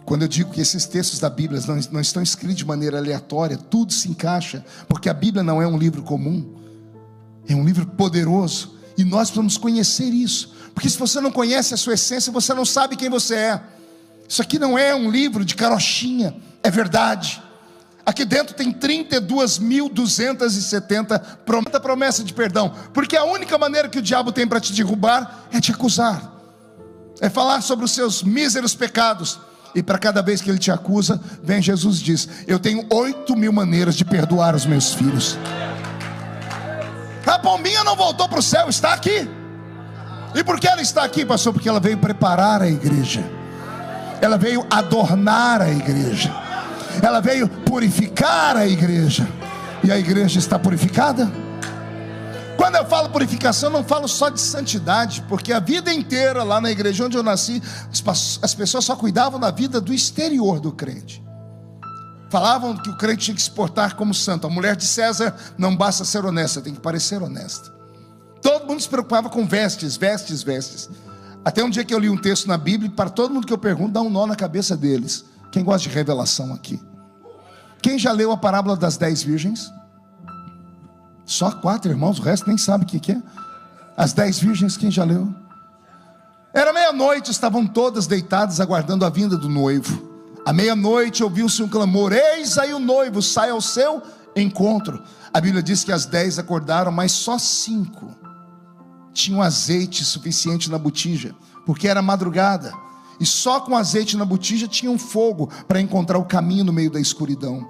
Quando eu digo que esses textos da Bíblia não estão escritos de maneira aleatória, tudo se encaixa, porque a Bíblia não é um livro comum, é um livro poderoso, e nós precisamos conhecer isso, porque se você não conhece a sua essência, você não sabe quem você é. Isso aqui não é um livro de carochinha, é verdade. Aqui dentro tem 32.270 promessas de perdão, porque a única maneira que o diabo tem para te derrubar é te acusar, é falar sobre os seus míseros pecados. E para cada vez que ele te acusa, vem Jesus e diz: eu tenho 8.000 maneiras de perdoar os meus filhos. A pombinha não voltou para o céu, está aqui. E por que ela está aqui, pastor? Porque ela veio preparar a igreja, ela veio adornar a igreja, ela veio purificar a igreja. E a igreja está purificada? Quando eu falo purificação, não falo só de santidade, porque a vida inteira lá na igreja onde eu nasci, as pessoas só cuidavam da vida do exterior do crente. Falavam que o crente tinha que se portar como santo. A mulher de César não basta ser honesta, tem que parecer honesta. Todo mundo se preocupava com vestes. Até um dia que eu li um texto na Bíblia, e para todo mundo que eu pergunto, dá um nó na cabeça deles. Quem gosta de revelação aqui? Quem já leu a parábola das 10 virgens? Só 4 irmãos, o resto nem sabe o que é. As 10 virgens, quem já leu? Era meia-noite, estavam todas deitadas aguardando a vinda do noivo. À meia-noite ouviu-se um clamor: eis aí o noivo, sai ao seu encontro. A Bíblia diz que as 10 acordaram, mas só 5 tinham azeite suficiente na botija, porque era madrugada, e só com azeite na botija tinham fogo para encontrar o caminho no meio da escuridão.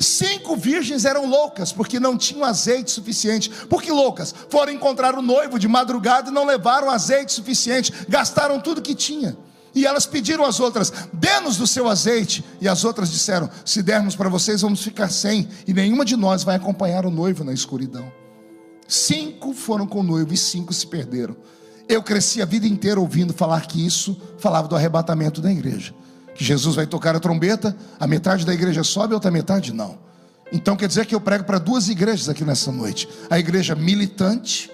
5 virgens eram loucas, porque não tinham azeite suficiente. Por que loucas? Foram encontrar o noivo de madrugada e não levaram azeite suficiente, gastaram tudo que tinha. E elas pediram às outras: dê-nos do seu azeite. E as outras disseram: se dermos para vocês, vamos ficar sem, e nenhuma de nós vai acompanhar o noivo na escuridão. 5 foram com o noivo e 5 se perderam. Eu cresci a vida inteira ouvindo falar que isso falava do arrebatamento da igreja, que Jesus vai tocar a trombeta, a metade da igreja sobe, a outra metade não. Então quer dizer que eu prego para 2 igrejas aqui nessa noite: a igreja militante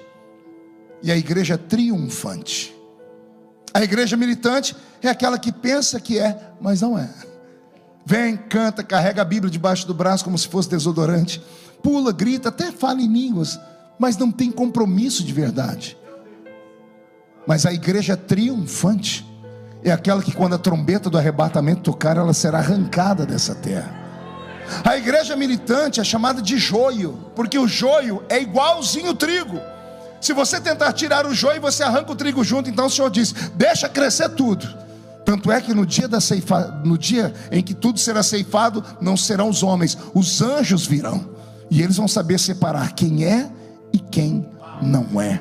e a igreja triunfante. A igreja militante é aquela que pensa que é, mas não é. Vem, canta, carrega a Bíblia debaixo do braço como se fosse desodorante, pula, grita, até fala em línguas, mas não tem compromisso de verdade. Mas a igreja triunfante é aquela que, quando a trombeta do arrebatamento tocar, ela será arrancada dessa terra. A igreja militante é chamada de joio, porque o joio é igualzinho o trigo. Se você tentar tirar o joio, você arranca o trigo junto. Então o Senhor diz: deixa crescer tudo. Tanto é que no dia em que tudo será ceifado, não serão os homens, os anjos virão, e eles vão saber separar quem é e quem não é.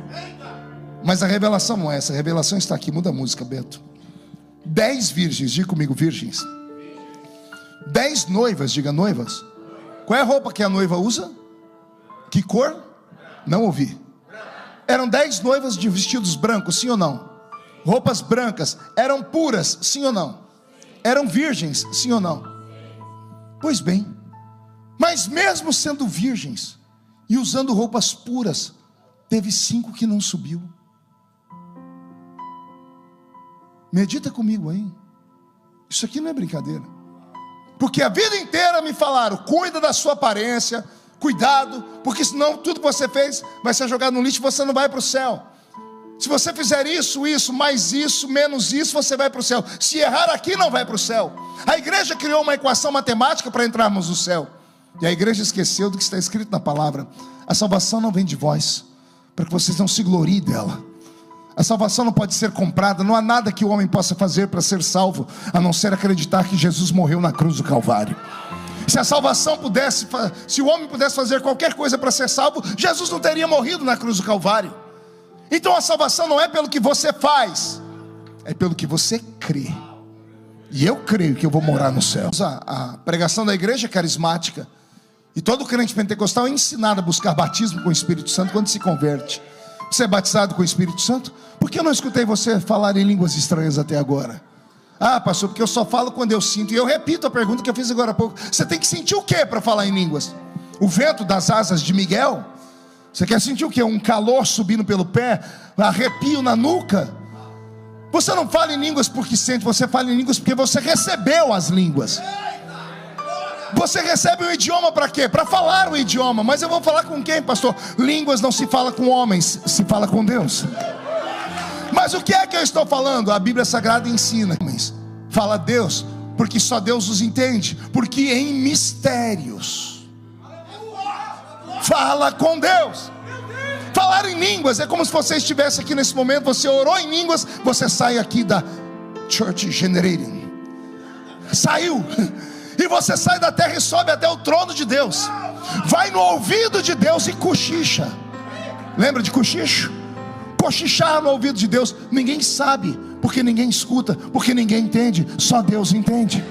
Mas a revelação não é essa, a revelação está aqui. Muda a música, Beto. 10 virgens, diga comigo, virgens. 10 noivas, diga noivas. Qual é a roupa que a noiva usa? Que cor? Não ouvi. Eram 10 noivas de vestidos brancos, sim ou não? Roupas brancas. Eram puras, sim ou não? Eram virgens, sim ou não? Pois bem, mas mesmo sendo virgens e usando roupas puras, teve 5 que não subiu. Medita comigo aí. Isso aqui não é brincadeira. Porque a vida inteira me falaram: cuida da sua aparência, cuidado, porque senão tudo que você fez vai ser jogado no lixo e você não vai para o céu. Se você fizer isso, mais isso, menos isso, você vai para o céu. Se errar aqui, não vai para o céu. A igreja criou uma equação matemática para entrarmos no céu, e a igreja esqueceu do que está escrito na palavra. A salvação não vem de vós, para que vocês não se gloriem dela. A salvação não pode ser comprada. Não há nada que o homem possa fazer para ser salvo, a não ser acreditar que Jesus morreu na cruz do Calvário. Se a salvação pudesse, se o homem pudesse fazer qualquer coisa para ser salvo, Jesus não teria morrido na cruz do Calvário. Então a salvação não é pelo que você faz, é pelo que você crê. E eu creio que eu vou morar no céu. A pregação da igreja é carismática, e todo crente pentecostal é ensinado a buscar batismo com o Espírito Santo quando se converte. Você é batizado com o Espírito Santo? Por que eu não escutei você falar em línguas estranhas até agora? Ah, pastor, porque eu só falo quando eu sinto. E eu repito a pergunta que eu fiz agora há pouco: você tem que sentir o que para falar em línguas? O vento das asas de Miguel? Você quer sentir o que? Um calor subindo pelo pé, arrepio na nuca? Você não fala em línguas porque sente, você fala em línguas porque você recebeu as línguas. Você recebe um idioma para quê? Para falar o idioma. Mas eu vou falar com quem, pastor? Línguas não se fala com homens, se fala com Deus. Mas o que é que eu estou falando? A Bíblia Sagrada ensina: fala Deus, porque só Deus os entende. Porque em mistérios fala com Deus. Falar em línguas é como se você estivesse aqui nesse momento. Você orou em línguas, você sai aqui da Church Generating, saiu, e você sai da terra e sobe até o trono de Deus, vai no ouvido de Deus e cochicha. Lembra de cochicho? Cochichar no ouvido de Deus. Ninguém sabe, porque ninguém escuta, porque ninguém entende, só Deus entende.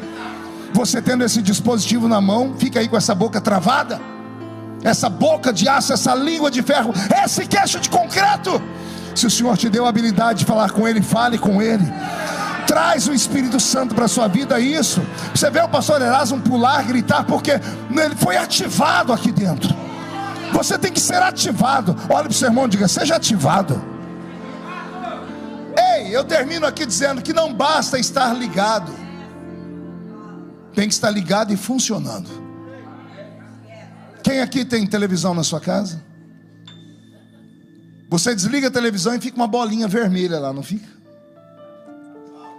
Você tendo esse dispositivo na mão, fica aí com essa boca travada, essa boca de aço, essa língua de ferro, esse queixo de concreto. Se o Senhor te deu a habilidade de falar com Ele, fale com Ele. Traz o Espírito Santo para a sua vida. Isso, você vê o pastor Erasmo pular, gritar, porque ele foi ativado aqui dentro. Você tem que ser ativado. Olha para o seu irmão e diga: seja ativado. Ei, eu termino aqui dizendo que não basta estar ligado, tem que estar ligado e funcionando. Quem aqui tem televisão na sua casa? Você desliga a televisão e fica uma bolinha vermelha lá, não fica?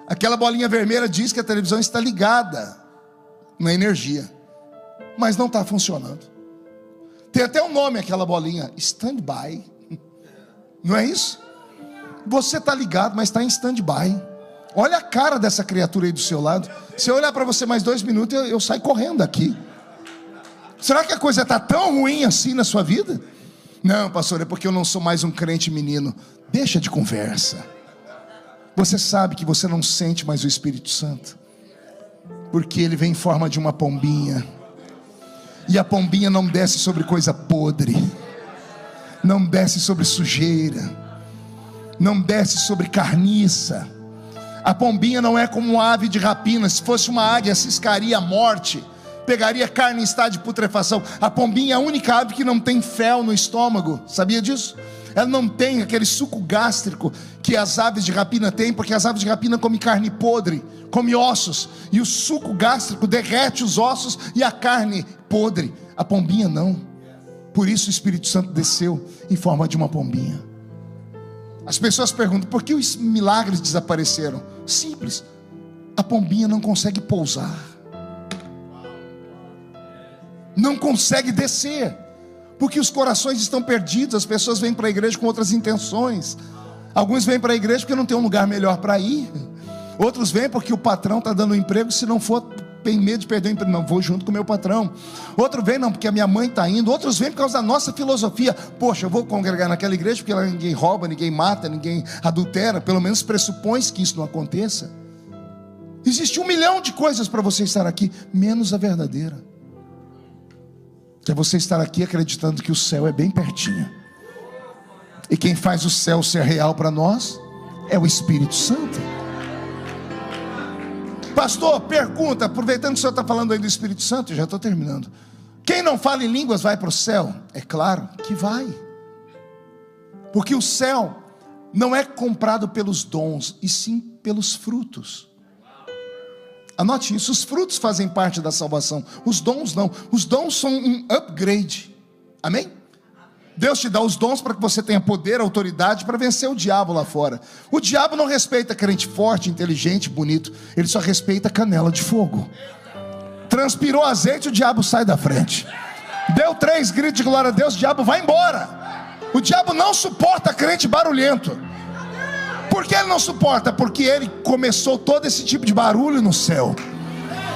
Aquela bolinha vermelha diz que a televisão está ligada na energia, mas não está funcionando. Tem até um nome aquela bolinha: stand-by. Não é isso? Você está ligado, mas está em stand-by. Olha a cara dessa criatura aí do seu lado. Se eu olhar para você mais 2 minutos, eu saio correndo daqui. Será que a coisa está tão ruim assim na sua vida? Não, pastor, é porque eu não sou mais um crente menino. Deixa de conversa. Você sabe que você não sente mais o Espírito Santo, porque ele vem em forma de uma pombinha, e a pombinha não desce sobre coisa podre, não desce sobre sujeira, não desce sobre carniça. A pombinha não é como uma ave de rapina. Se fosse uma águia, ciscaria a morte, pegaria carne em estado de putrefação. A pombinha é a única ave que não tem fel no estômago. Sabia disso? Ela não tem aquele suco gástrico que as aves de rapina têm, porque as aves de rapina comem carne podre, comem ossos, e o suco gástrico derrete os ossos e a carne podre. A pombinha não. Por isso o Espírito Santo desceu em forma de uma pombinha. As pessoas perguntam: por que os milagres desapareceram? Simples, a pombinha não consegue pousar, não consegue descer, porque os corações estão perdidos. As pessoas vêm para a igreja com outras intenções. Alguns vêm para a igreja porque não tem um lugar melhor para ir. Outros vêm porque o patrão está dando um emprego, se não for, tem medo de perder o emprego. Não, vou junto com o meu patrão. Outro vem não, porque a minha mãe está indo. Outros vêm por causa da nossa filosofia. Poxa, eu vou congregar naquela igreja porque lá ninguém rouba, ninguém mata, ninguém adultera. Pelo menos pressupõe que isso não aconteça. Existe 1 milhão de coisas para você estar aqui, menos a verdadeira, que é você estar aqui acreditando que o céu é bem pertinho. E quem faz o céu ser real para nós é o Espírito Santo. Pastor, pergunta, aproveitando que o senhor está falando aí do Espírito Santo, eu já estou terminando. Quem não fala em línguas vai para o céu? É claro que vai, porque o céu não é comprado pelos dons, e sim pelos frutos. Anote isso, os frutos fazem parte da salvação, os dons não. Os dons são um upgrade, amém? Deus te dá os dons para que você tenha poder, autoridade para vencer o diabo lá fora. O diabo não respeita crente forte, inteligente, bonito. Ele só respeita canela de fogo. Transpirou azeite, o diabo sai da frente. Deu 3 gritos de glória a Deus, o diabo vai embora. O diabo não suporta crente barulhento. Por que ele não suporta? Porque ele começou todo esse tipo de barulho no céu.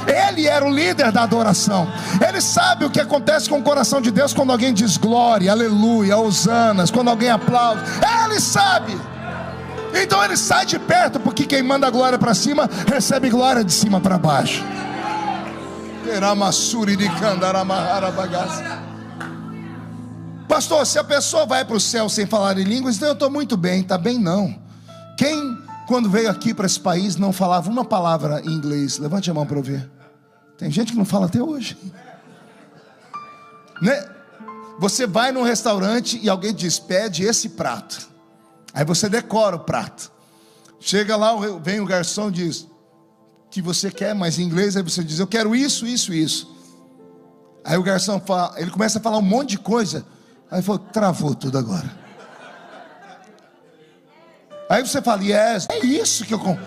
Ele era o líder da adoração. Ele sabe o que acontece com o coração de Deus quando alguém diz glória, aleluia, hosanas, quando alguém aplaude. Ele sabe. Então ele sai de perto, porque quem manda a glória para cima recebe glória de cima para baixo. Pastor, se a pessoa vai para o céu sem falar em línguas, então eu estou muito bem. Está bem não. Quem, quando veio aqui para esse país, não falava uma palavra em inglês? Levante a mão para eu ver. Tem gente que não fala até hoje, né? Você vai num restaurante e alguém diz: pede esse prato. Aí você decora o prato. Chega lá, vem o garçom e diz: que você quer, mas em inglês. Aí você diz: eu quero isso, isso, isso. Aí o garçom fala, ele começa a falar um monte de coisa. Aí falou: travou tudo agora. Aí você fala: yes, é isso que eu compro.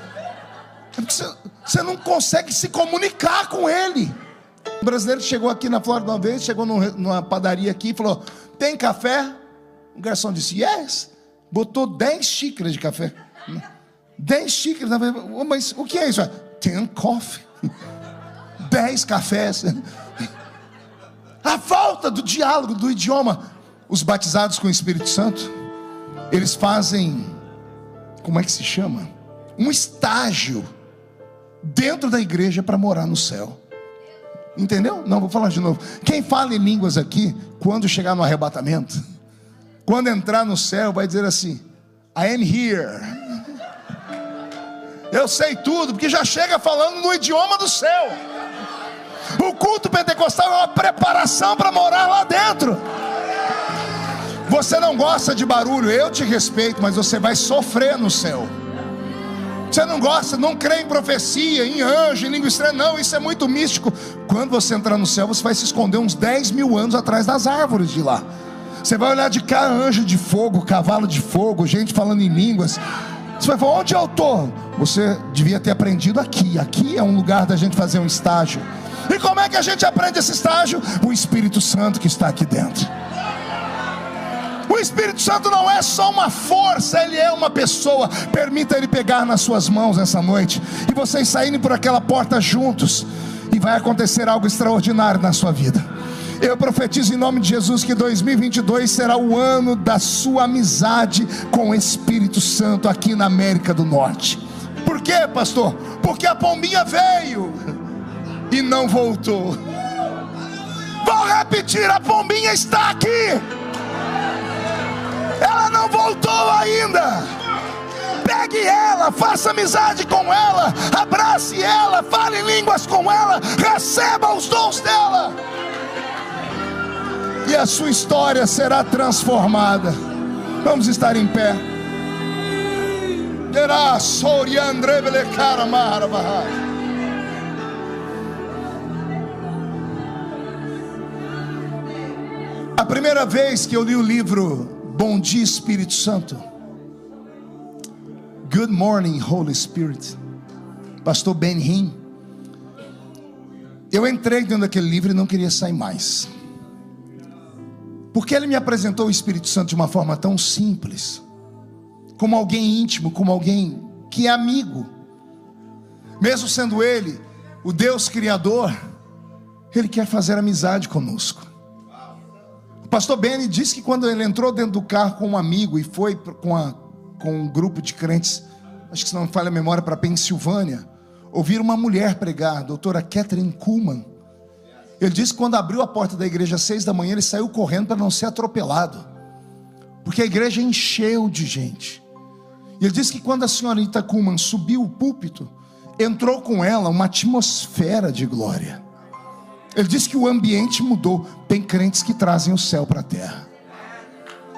Você não consegue se comunicar com ele. Um brasileiro chegou aqui na Flórida uma vez, chegou numa padaria aqui e falou: tem café? O garçom disse: yes. Botou 10 xícaras de café. 10 xícaras. Mas o que é isso? 10 coffee. 10 cafés. A falta do diálogo, do idioma. Os batizados com o Espírito Santo, eles fazem, como é que se chama? Um estágio dentro da igreja para morar no céu. Entendeu? Não, vou falar de novo. Quem fala em línguas aqui, quando chegar no arrebatamento, quando entrar no céu, vai dizer assim: I am here. Eu sei tudo, porque já chega falando no idioma do céu. O culto pentecostal é uma preparação para morar lá dentro. Você não gosta de barulho, eu te respeito, mas você vai sofrer no céu. Você não gosta, não crê em profecia, em anjo, em língua estranha. Não, isso é muito místico. Quando você entrar no céu, você vai se esconder uns 10.000 anos atrás das árvores de lá. Você vai olhar de cá, anjo de fogo, cavalo de fogo, gente falando em línguas. Você vai falar: onde eu estou? Você devia ter aprendido aqui. Aqui é um lugar da gente fazer um estágio. E como é que a gente aprende esse estágio? O Espírito Santo que está aqui dentro. O Espírito Santo não é só uma força, ele é uma pessoa. Permita ele pegar nas suas mãos essa noite, e vocês saírem por aquela porta juntos, e vai acontecer algo extraordinário na sua vida. Eu profetizo em nome de Jesus que 2022 será o ano da sua amizade com o Espírito Santo aqui na América do Norte. Por quê, pastor? Porque a pombinha veio e não voltou. Vou repetir: a pombinha está aqui, ela não voltou ainda. Pegue ela, faça amizade com ela, abrace ela, fale em línguas com ela, receba os dons dela, e a sua história será transformada. Vamos estar em pé. A primeira vez que eu li o livro Bom Dia Espírito Santo, Good morning, Holy Spirit. Pastor Ben Hinn. Eu entrei dentro daquele livro e não queria sair mais, porque ele me apresentou o Espírito Santo de uma forma tão simples, como alguém íntimo, como alguém que é amigo. Mesmo sendo ele o Deus Criador, ele quer fazer amizade conosco. O pastor Benny disse que quando ele entrou dentro do carro com um amigo e foi com um grupo de crentes, acho que se não me falha a memória, para Pensilvânia, ouvir uma mulher pregar, a doutora Catherine Kuhlman. Ele disse que quando abriu a porta da igreja às 6 da manhã, ele saiu correndo para não ser atropelado, porque a igreja encheu de gente. E ele disse que quando a senhorita Kuhlman subiu o púlpito, entrou com ela uma atmosfera de glória. Ele disse que o ambiente mudou. Tem crentes que trazem o céu para a terra.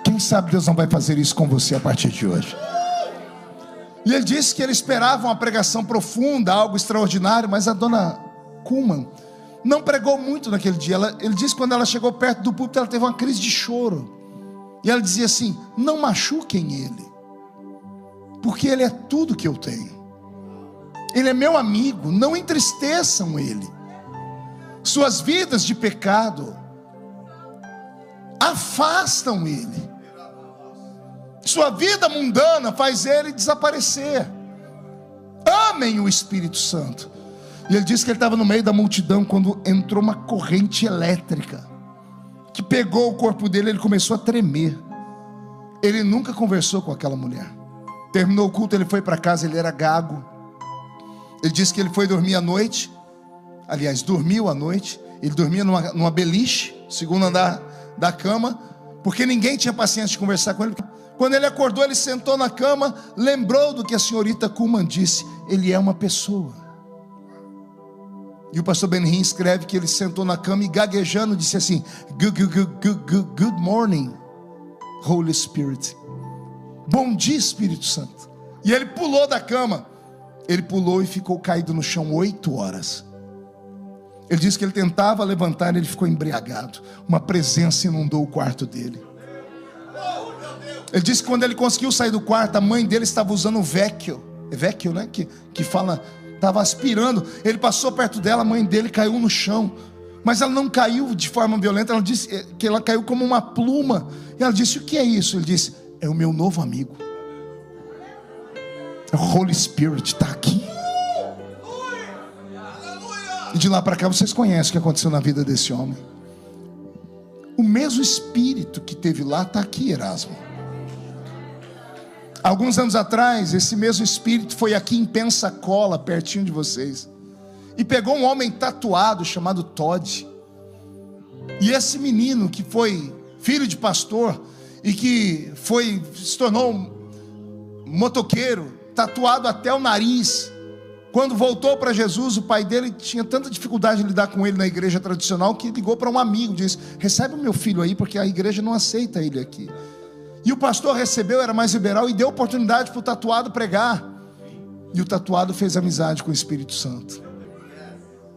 Quem sabe Deus não vai fazer isso com você a partir de hoje. E ele disse que ele esperava uma pregação profunda, algo extraordinário, mas a dona Kuhlman não pregou muito naquele dia. Ele disse que quando ela chegou perto do púlpito, ela teve uma crise de choro. E ela dizia assim: não machuquem ele, porque ele é tudo que eu tenho. Ele é meu amigo, não entristeçam ele. Suas vidas de pecado afastam ele. Sua vida mundana faz ele desaparecer. Amem o Espírito Santo. E ele disse que ele estava no meio da multidão quando entrou uma corrente elétrica que pegou o corpo dele. Ele começou a tremer. Ele nunca conversou com aquela mulher. Terminou o culto, ele foi para casa, ele era gago. Ele disse que ele foi dormir à noite. Aliás, dormiu à noite. Ele dormia numa beliche, segundo andar da cama, porque ninguém tinha paciência de conversar com ele. Quando ele acordou, ele sentou na cama, lembrou do que a senhorita Kuhlman disse: ele é uma pessoa. E o pastor Ben Hinn escreve que ele sentou na cama e gaguejando disse assim: good morning, Holy Spirit. Bom dia, Espírito Santo. E ele pulou da cama. Ele pulou e ficou caído no chão 8 horas. Ele disse que ele tentava levantar, ele ficou embriagado. Uma presença inundou o quarto dele. Ele disse que quando ele conseguiu sair do quarto, a mãe dele estava usando o vecchio. É vecchio, né? Que fala, estava aspirando. Ele passou perto dela, a mãe dele caiu no chão. Mas ela não caiu de forma violenta. Ela disse que ela caiu como uma pluma. E ela disse: o que é isso? Ele disse: é o meu novo amigo. O Holy Spirit está aqui. E de lá para cá vocês conhecem o que aconteceu na vida desse homem. O mesmo Espírito que teve lá está aqui, Erasmo. Alguns anos atrás, esse mesmo Espírito foi aqui em Pensacola, pertinho de vocês, e pegou um homem tatuado chamado Todd. E esse menino que foi filho de pastor e que se tornou um motoqueiro, tatuado até o nariz, quando voltou para Jesus, o pai dele tinha tanta dificuldade de lidar com ele na igreja tradicional, que ligou para um amigo, disse: recebe o meu filho aí, porque a igreja não aceita ele aqui. E o pastor recebeu, era mais liberal, e deu oportunidade para o tatuado pregar. E o tatuado fez amizade com o Espírito Santo.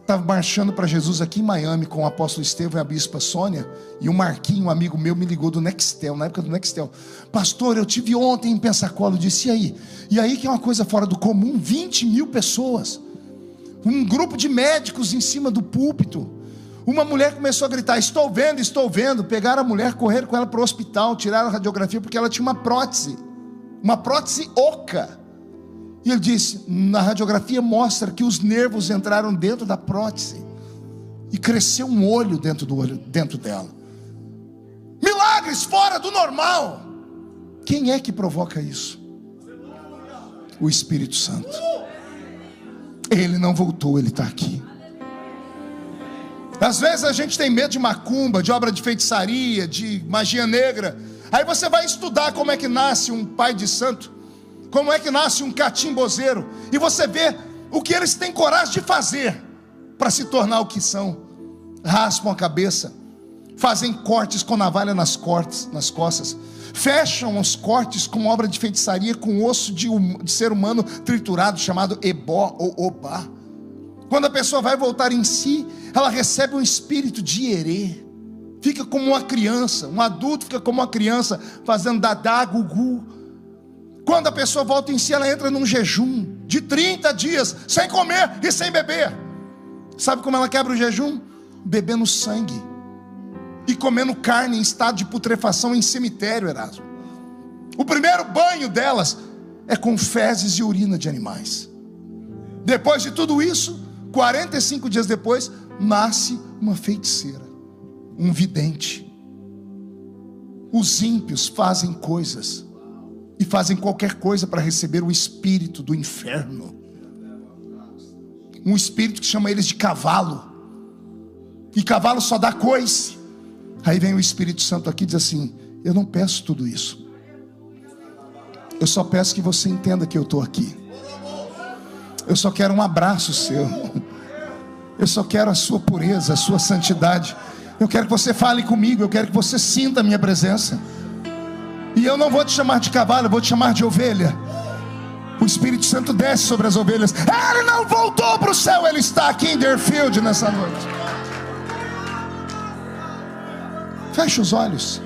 Estava marchando para Jesus aqui em Miami com o apóstolo Estevão e a bispa Sônia. E o Marquinho, um amigo meu, me ligou do Nextel, na época do Nextel: pastor, eu tive ontem em Pensacola. Eu disse: e aí? E aí, que é uma coisa fora do comum, 20 mil pessoas, um grupo de médicos em cima do púlpito. Uma mulher começou a gritar: estou vendo, estou vendo. Pegaram a mulher, correram com ela para o hospital, tiraram a radiografia, porque ela tinha uma prótese oca. E ele disse: na radiografia mostra que os nervos entraram dentro da prótese e cresceu um olho dentro dela. Milagres fora do normal. Quem é que provoca isso? O Espírito Santo. Ele não voltou, ele está aqui. Às vezes a gente tem medo de macumba, de obra de feitiçaria, de magia negra. Aí você vai estudar como é que nasce um pai de santo, como é que nasce um catimbozeiro, e você vê o que eles têm coragem de fazer para se tornar o que são. Raspam a cabeça, fazem cortes com navalha nas costas, fecham os cortes com obra de feitiçaria, com osso de ser humano triturado, chamado ebó ou obá. Quando a pessoa vai voltar em si, ela recebe um espírito de herê, fica como uma criança. Um adulto fica como uma criança, fazendo dadá, gugu. Quando a pessoa volta em si, ela entra num jejum de 30 dias, sem comer e sem beber. Sabe como ela quebra o jejum? Bebendo sangue e comendo carne em estado de putrefação em cemitério, Erasmo. O primeiro banho delas é com fezes e urina de animais. Depois de tudo isso, 45 dias depois, nasce uma feiticeira, um vidente. Os ímpios fazem coisas e fazem qualquer coisa para receber o espírito do inferno, um espírito que chama eles de cavalo, e cavalo só dá coice. Aí vem o Espírito Santo aqui e diz assim: eu não peço tudo isso, eu só peço que você entenda que eu estou aqui. Eu só quero um abraço seu, eu só quero a sua pureza, a sua santidade. Eu quero que você fale comigo, eu quero que você sinta a minha presença. E eu não vou te chamar de cavalo, eu vou te chamar de ovelha. O Espírito Santo desce sobre as ovelhas. Ele não voltou para o céu, ele está aqui em Deerfield nessa noite. Feche os olhos.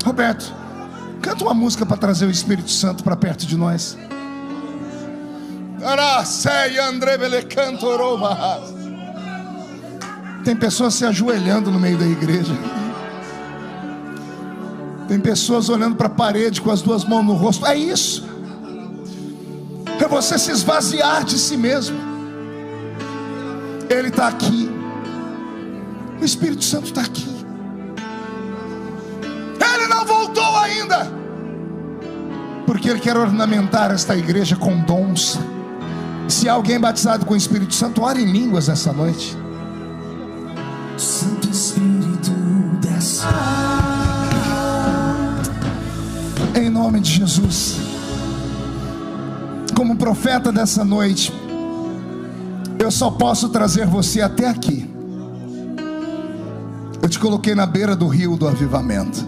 Roberto, canta uma música para trazer o Espírito Santo para perto de nós. Tem pessoas se ajoelhando no meio da igreja. Tem pessoas olhando para a parede com as duas mãos no rosto. É isso. É você se esvaziar de si mesmo. Ele está aqui. O Espírito Santo está aqui. Ele não voltou ainda, porque Ele quer ornamentar esta igreja com dons. Se há alguém batizado com o Espírito Santo, ore em línguas essa noite. Santo Espírito desce. Em nome de Jesus. Como profeta dessa noite, eu só posso trazer você até aqui. Eu te coloquei na beira do rio do avivamento.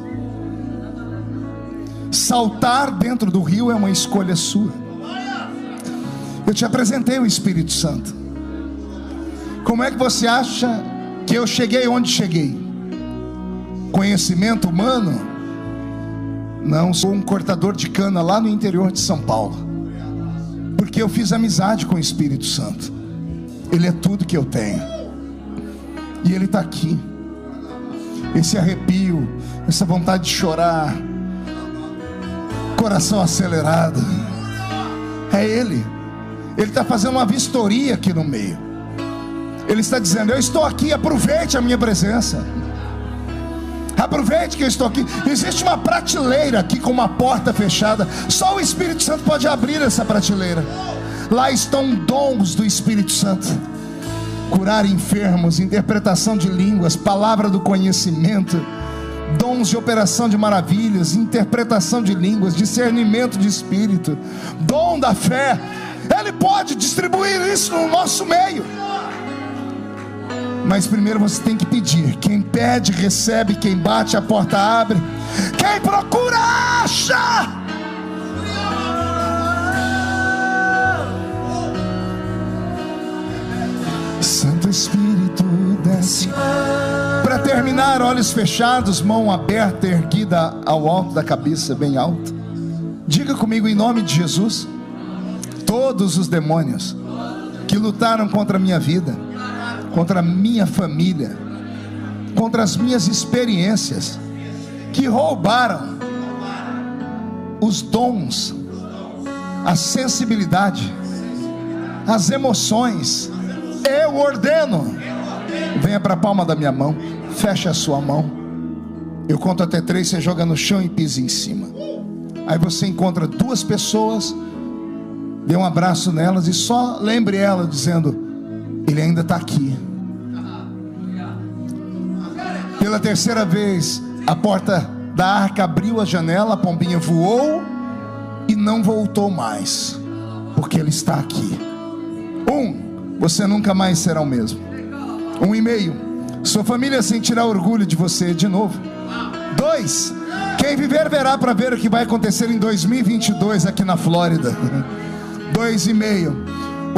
Saltar dentro do rio é uma escolha sua. Eu te apresentei o Espírito Santo. Como é que você acha que eu cheguei onde cheguei? Conhecimento humano? Não, sou um cortador de cana lá no interior de São Paulo, porque eu fiz amizade com o Espírito Santo. Ele é tudo que eu tenho, e Ele está aqui. Esse arrepio, essa vontade de chorar, coração acelerado, é Ele. Ele está fazendo uma vistoria aqui no meio. Ele está dizendo: eu estou aqui, aproveite a minha presença. Aproveite que eu estou aqui. Existe uma prateleira aqui com uma porta fechada. Só o Espírito Santo pode abrir essa prateleira. Lá estão dons do Espírito Santo: curar enfermos, interpretação de línguas, palavra do conhecimento, dons de operação de maravilhas, interpretação de línguas, discernimento de espírito, dom da fé. Ele pode distribuir isso no nosso meio. Mas primeiro você tem que pedir. Quem pede, recebe. Quem bate, a porta abre. Quem procura, acha. Santo Espírito desce. Para terminar, olhos fechados, mão aberta, erguida ao alto da cabeça, bem alta. Diga comigo em nome de Jesus: todos os demônios que lutaram contra a minha vida, contra a minha família, contra as minhas experiências, que roubaram os dons, a sensibilidade, as emoções, eu ordeno. Venha para a palma da minha mão, feche a sua mão. Eu conto até 3, você joga no chão e pisa em cima. Aí você encontra 2 pessoas, dê um abraço nelas e só lembre ela dizendo: Ele ainda está aqui. Pela 3ª vez, a porta da arca abriu a janela, a pombinha voou e não voltou mais, porque Ele está aqui. 1, você nunca mais será o mesmo. 1,5, sua família sentirá orgulho de você de novo. 2, quem viver verá para ver o que vai acontecer em 2022 aqui na Flórida. 2,5,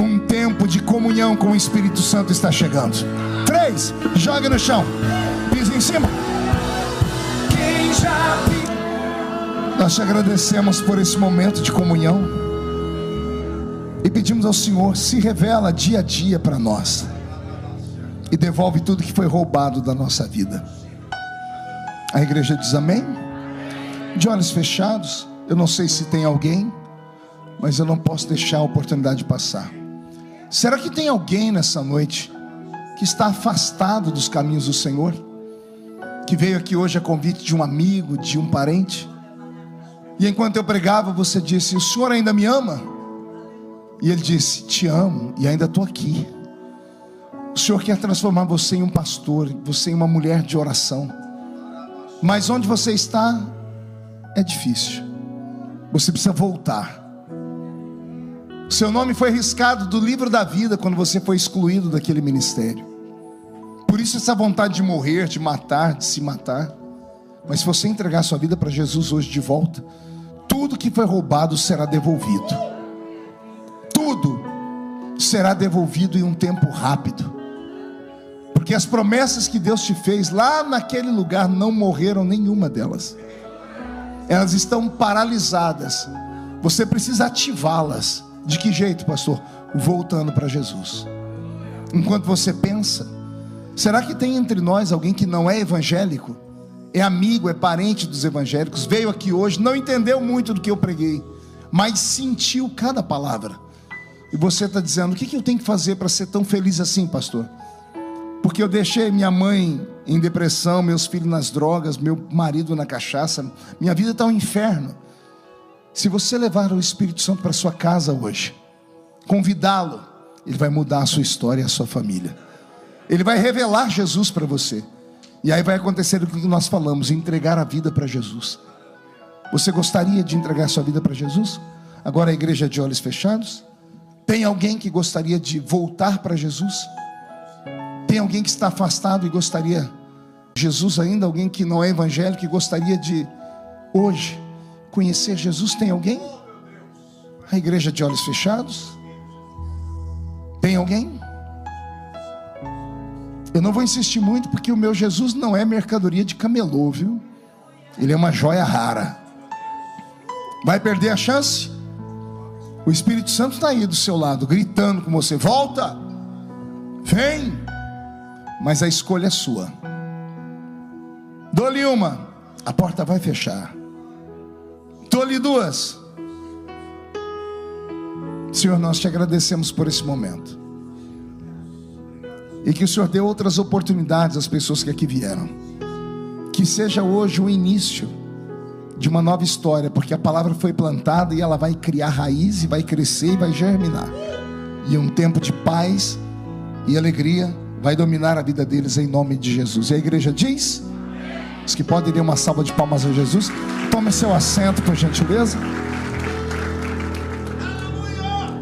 um tempo de comunhão com o Espírito Santo está chegando. 3, joga no chão, pisa em cima. Quem já Nós te agradecemos por esse momento de comunhão e pedimos ao Senhor, se revela dia a dia para nós e devolve tudo que foi roubado da nossa vida. A igreja diz amém? De olhos fechados. Eu não sei se tem alguém, mas eu não posso deixar a oportunidade de passar. Será que tem alguém nessa noite que está afastado dos caminhos do Senhor, que veio aqui hoje a convite de um amigo, de um parente, e enquanto eu pregava você disse: o Senhor ainda me ama? E ele disse: te amo e ainda estou aqui. O Senhor quer transformar você em um pastor, você em uma mulher de oração, mas onde você está é difícil. Você precisa voltar. Seu nome foi riscado do livro da vida quando você foi excluído daquele ministério. Por isso essa vontade de morrer, de matar, de se matar. Mas se você entregar sua vida para Jesus hoje de volta, tudo que foi roubado será devolvido. Tudo será devolvido em um tempo rápido. Porque as promessas que Deus te fez lá naquele lugar não morreram, nenhuma delas. Elas estão paralisadas. Você precisa ativá-las. De que jeito, pastor? Voltando para Jesus. Enquanto você pensa, será que tem entre nós alguém que não é evangélico? É amigo, é parente dos evangélicos, veio aqui hoje, não entendeu muito do que eu preguei, mas sentiu cada palavra. E você está dizendo: o que eu tenho que fazer para ser tão feliz assim, pastor? Porque eu deixei minha mãe em depressão, meus filhos nas drogas, meu marido na cachaça, minha vida está um inferno. Se você levar o Espírito Santo para sua casa hoje, convidá-lo, ele vai mudar a sua história e a sua família. Ele vai revelar Jesus para você. E aí vai acontecer o que nós falamos: entregar a vida para Jesus. Você gostaria de entregar a sua vida para Jesus? Agora a igreja de olhos fechados. Tem alguém que gostaria de voltar para Jesus? Tem alguém que está afastado e gostaria de Jesus ainda? Alguém que não é evangélico e gostaria de hoje conhecer Jesus? Tem alguém? A igreja de olhos fechados. Tem alguém? Eu não vou insistir muito, porque o meu Jesus não é mercadoria de camelô, viu? Ele é uma joia rara. Vai perder a chance? O Espírito Santo está aí do seu lado, gritando com você: volta, vem. Mas a escolha é sua. Dou-lhe uma, a porta vai fechar. Dou-lhe duas. Senhor, nós te agradecemos por esse momento, e que o Senhor dê outras oportunidades às pessoas que aqui vieram. Que seja hoje o início de uma nova história, porque a palavra foi plantada e ela vai criar raiz, e vai crescer e vai germinar. E um tempo de paz e alegria vai dominar a vida deles, em nome de Jesus. E a igreja diz: os que podem dar uma salva de palmas a Jesus. Tome seu assento, por gentileza.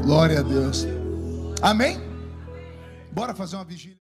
Glória a Deus. Amém? Bora fazer uma vigília.